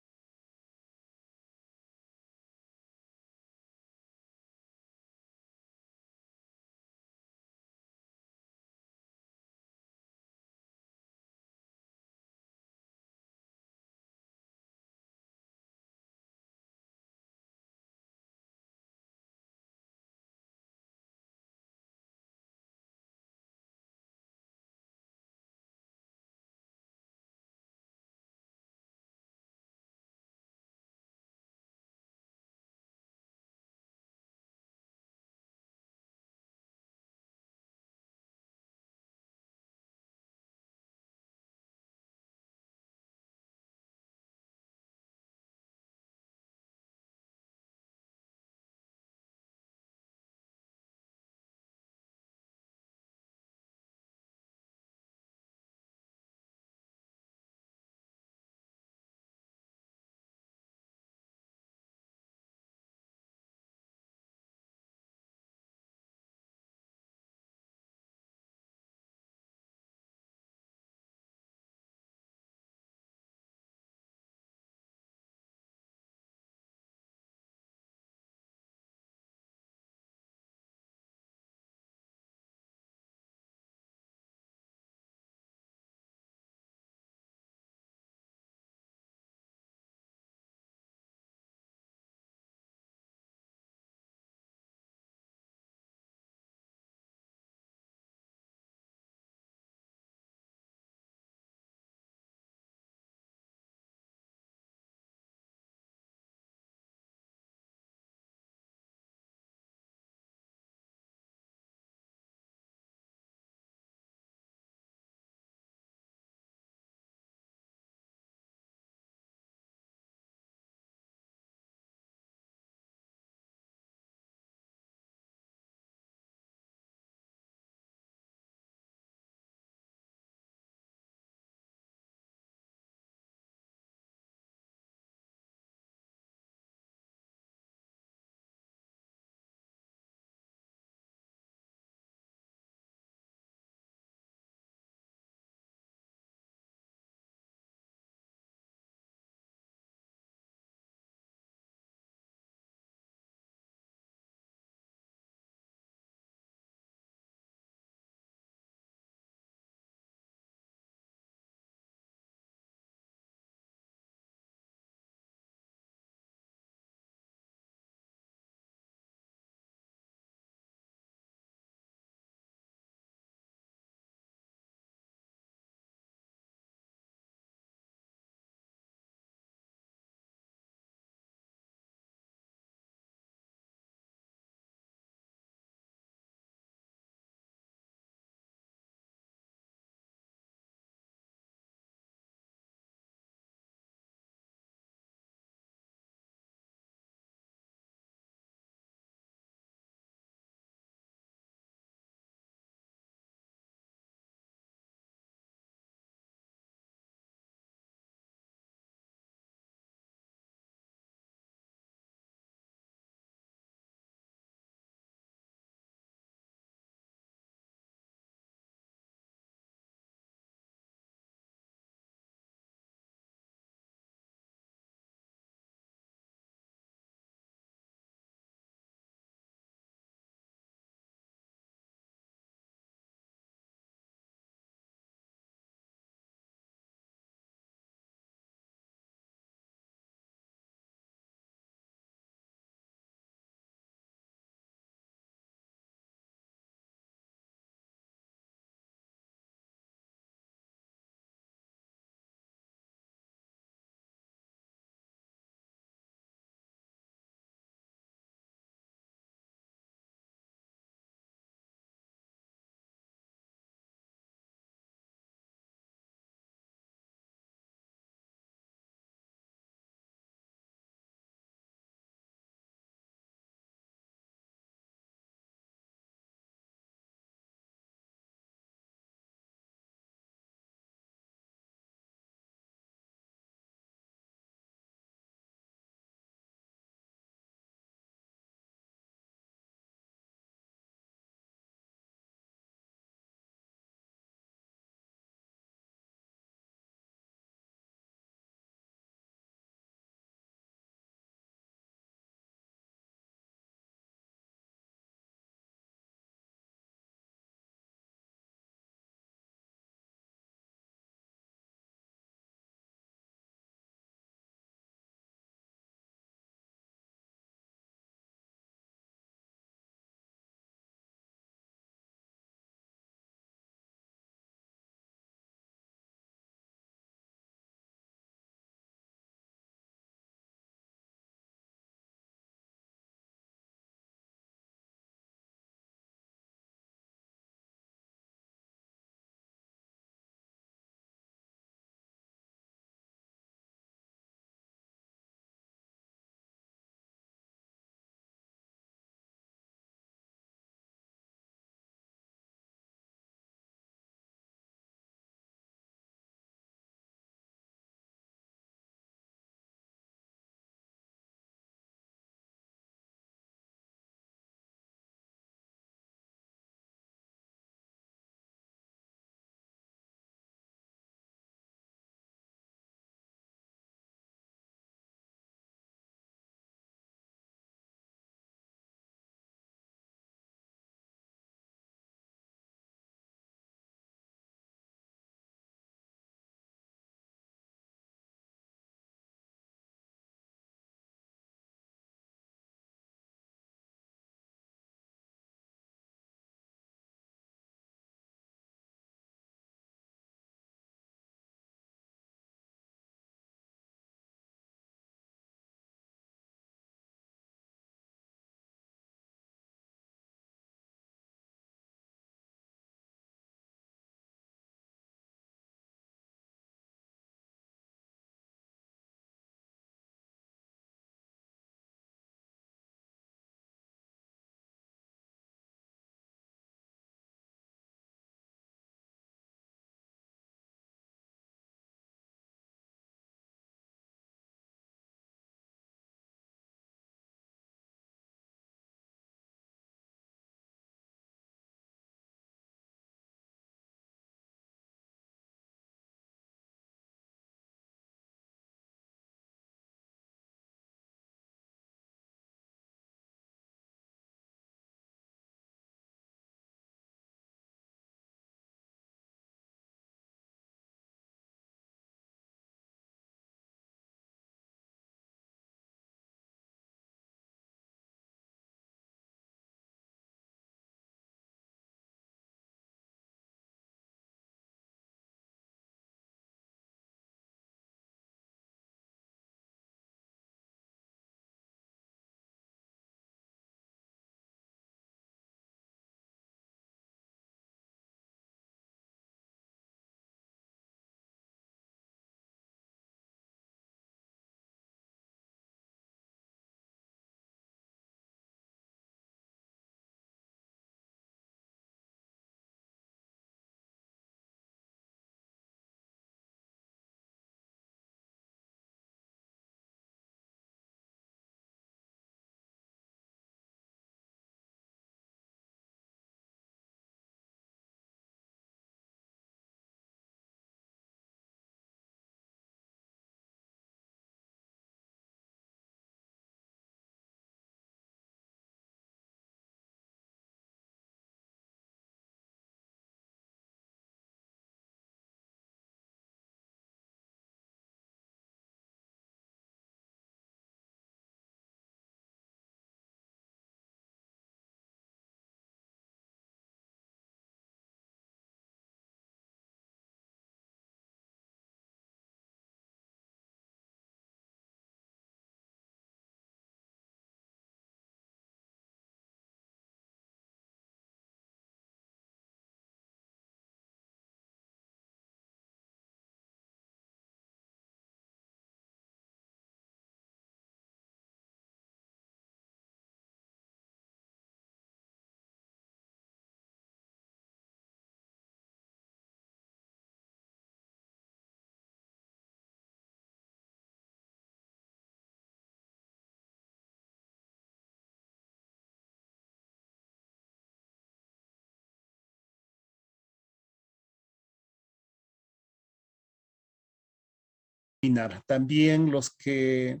webinar. También los que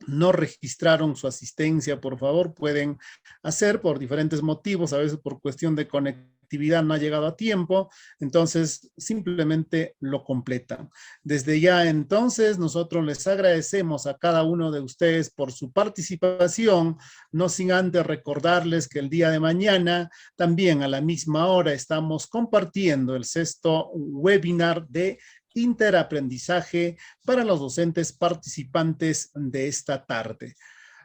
no registraron su asistencia, por favor, pueden hacer por diferentes motivos, a veces por cuestión de conectividad no ha llegado a tiempo, entonces simplemente lo completan. Desde ya entonces nosotros les agradecemos a cada uno de ustedes por su participación, no sin antes recordarles que el día de mañana también a la misma hora estamos compartiendo el 6º webinar de interaprendizaje para los docentes participantes de esta tarde.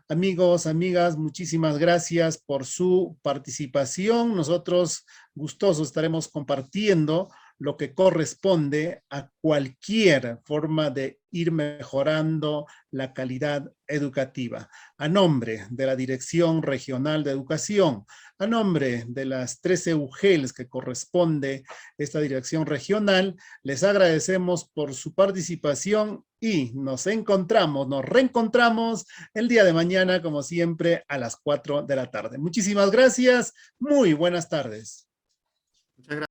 Amigos, amigas, muchísimas gracias por su participación. Nosotros gustosos estaremos compartiendo lo que corresponde a cualquier forma de ir mejorando la calidad educativa. A nombre de la Dirección Regional de Educación, a nombre de las 13 UGELs que corresponde esta dirección regional, les agradecemos por su participación y nos reencontramos el día de mañana, como siempre, a las 4 de la tarde. Muchísimas gracias, muy buenas tardes. Muchas gracias.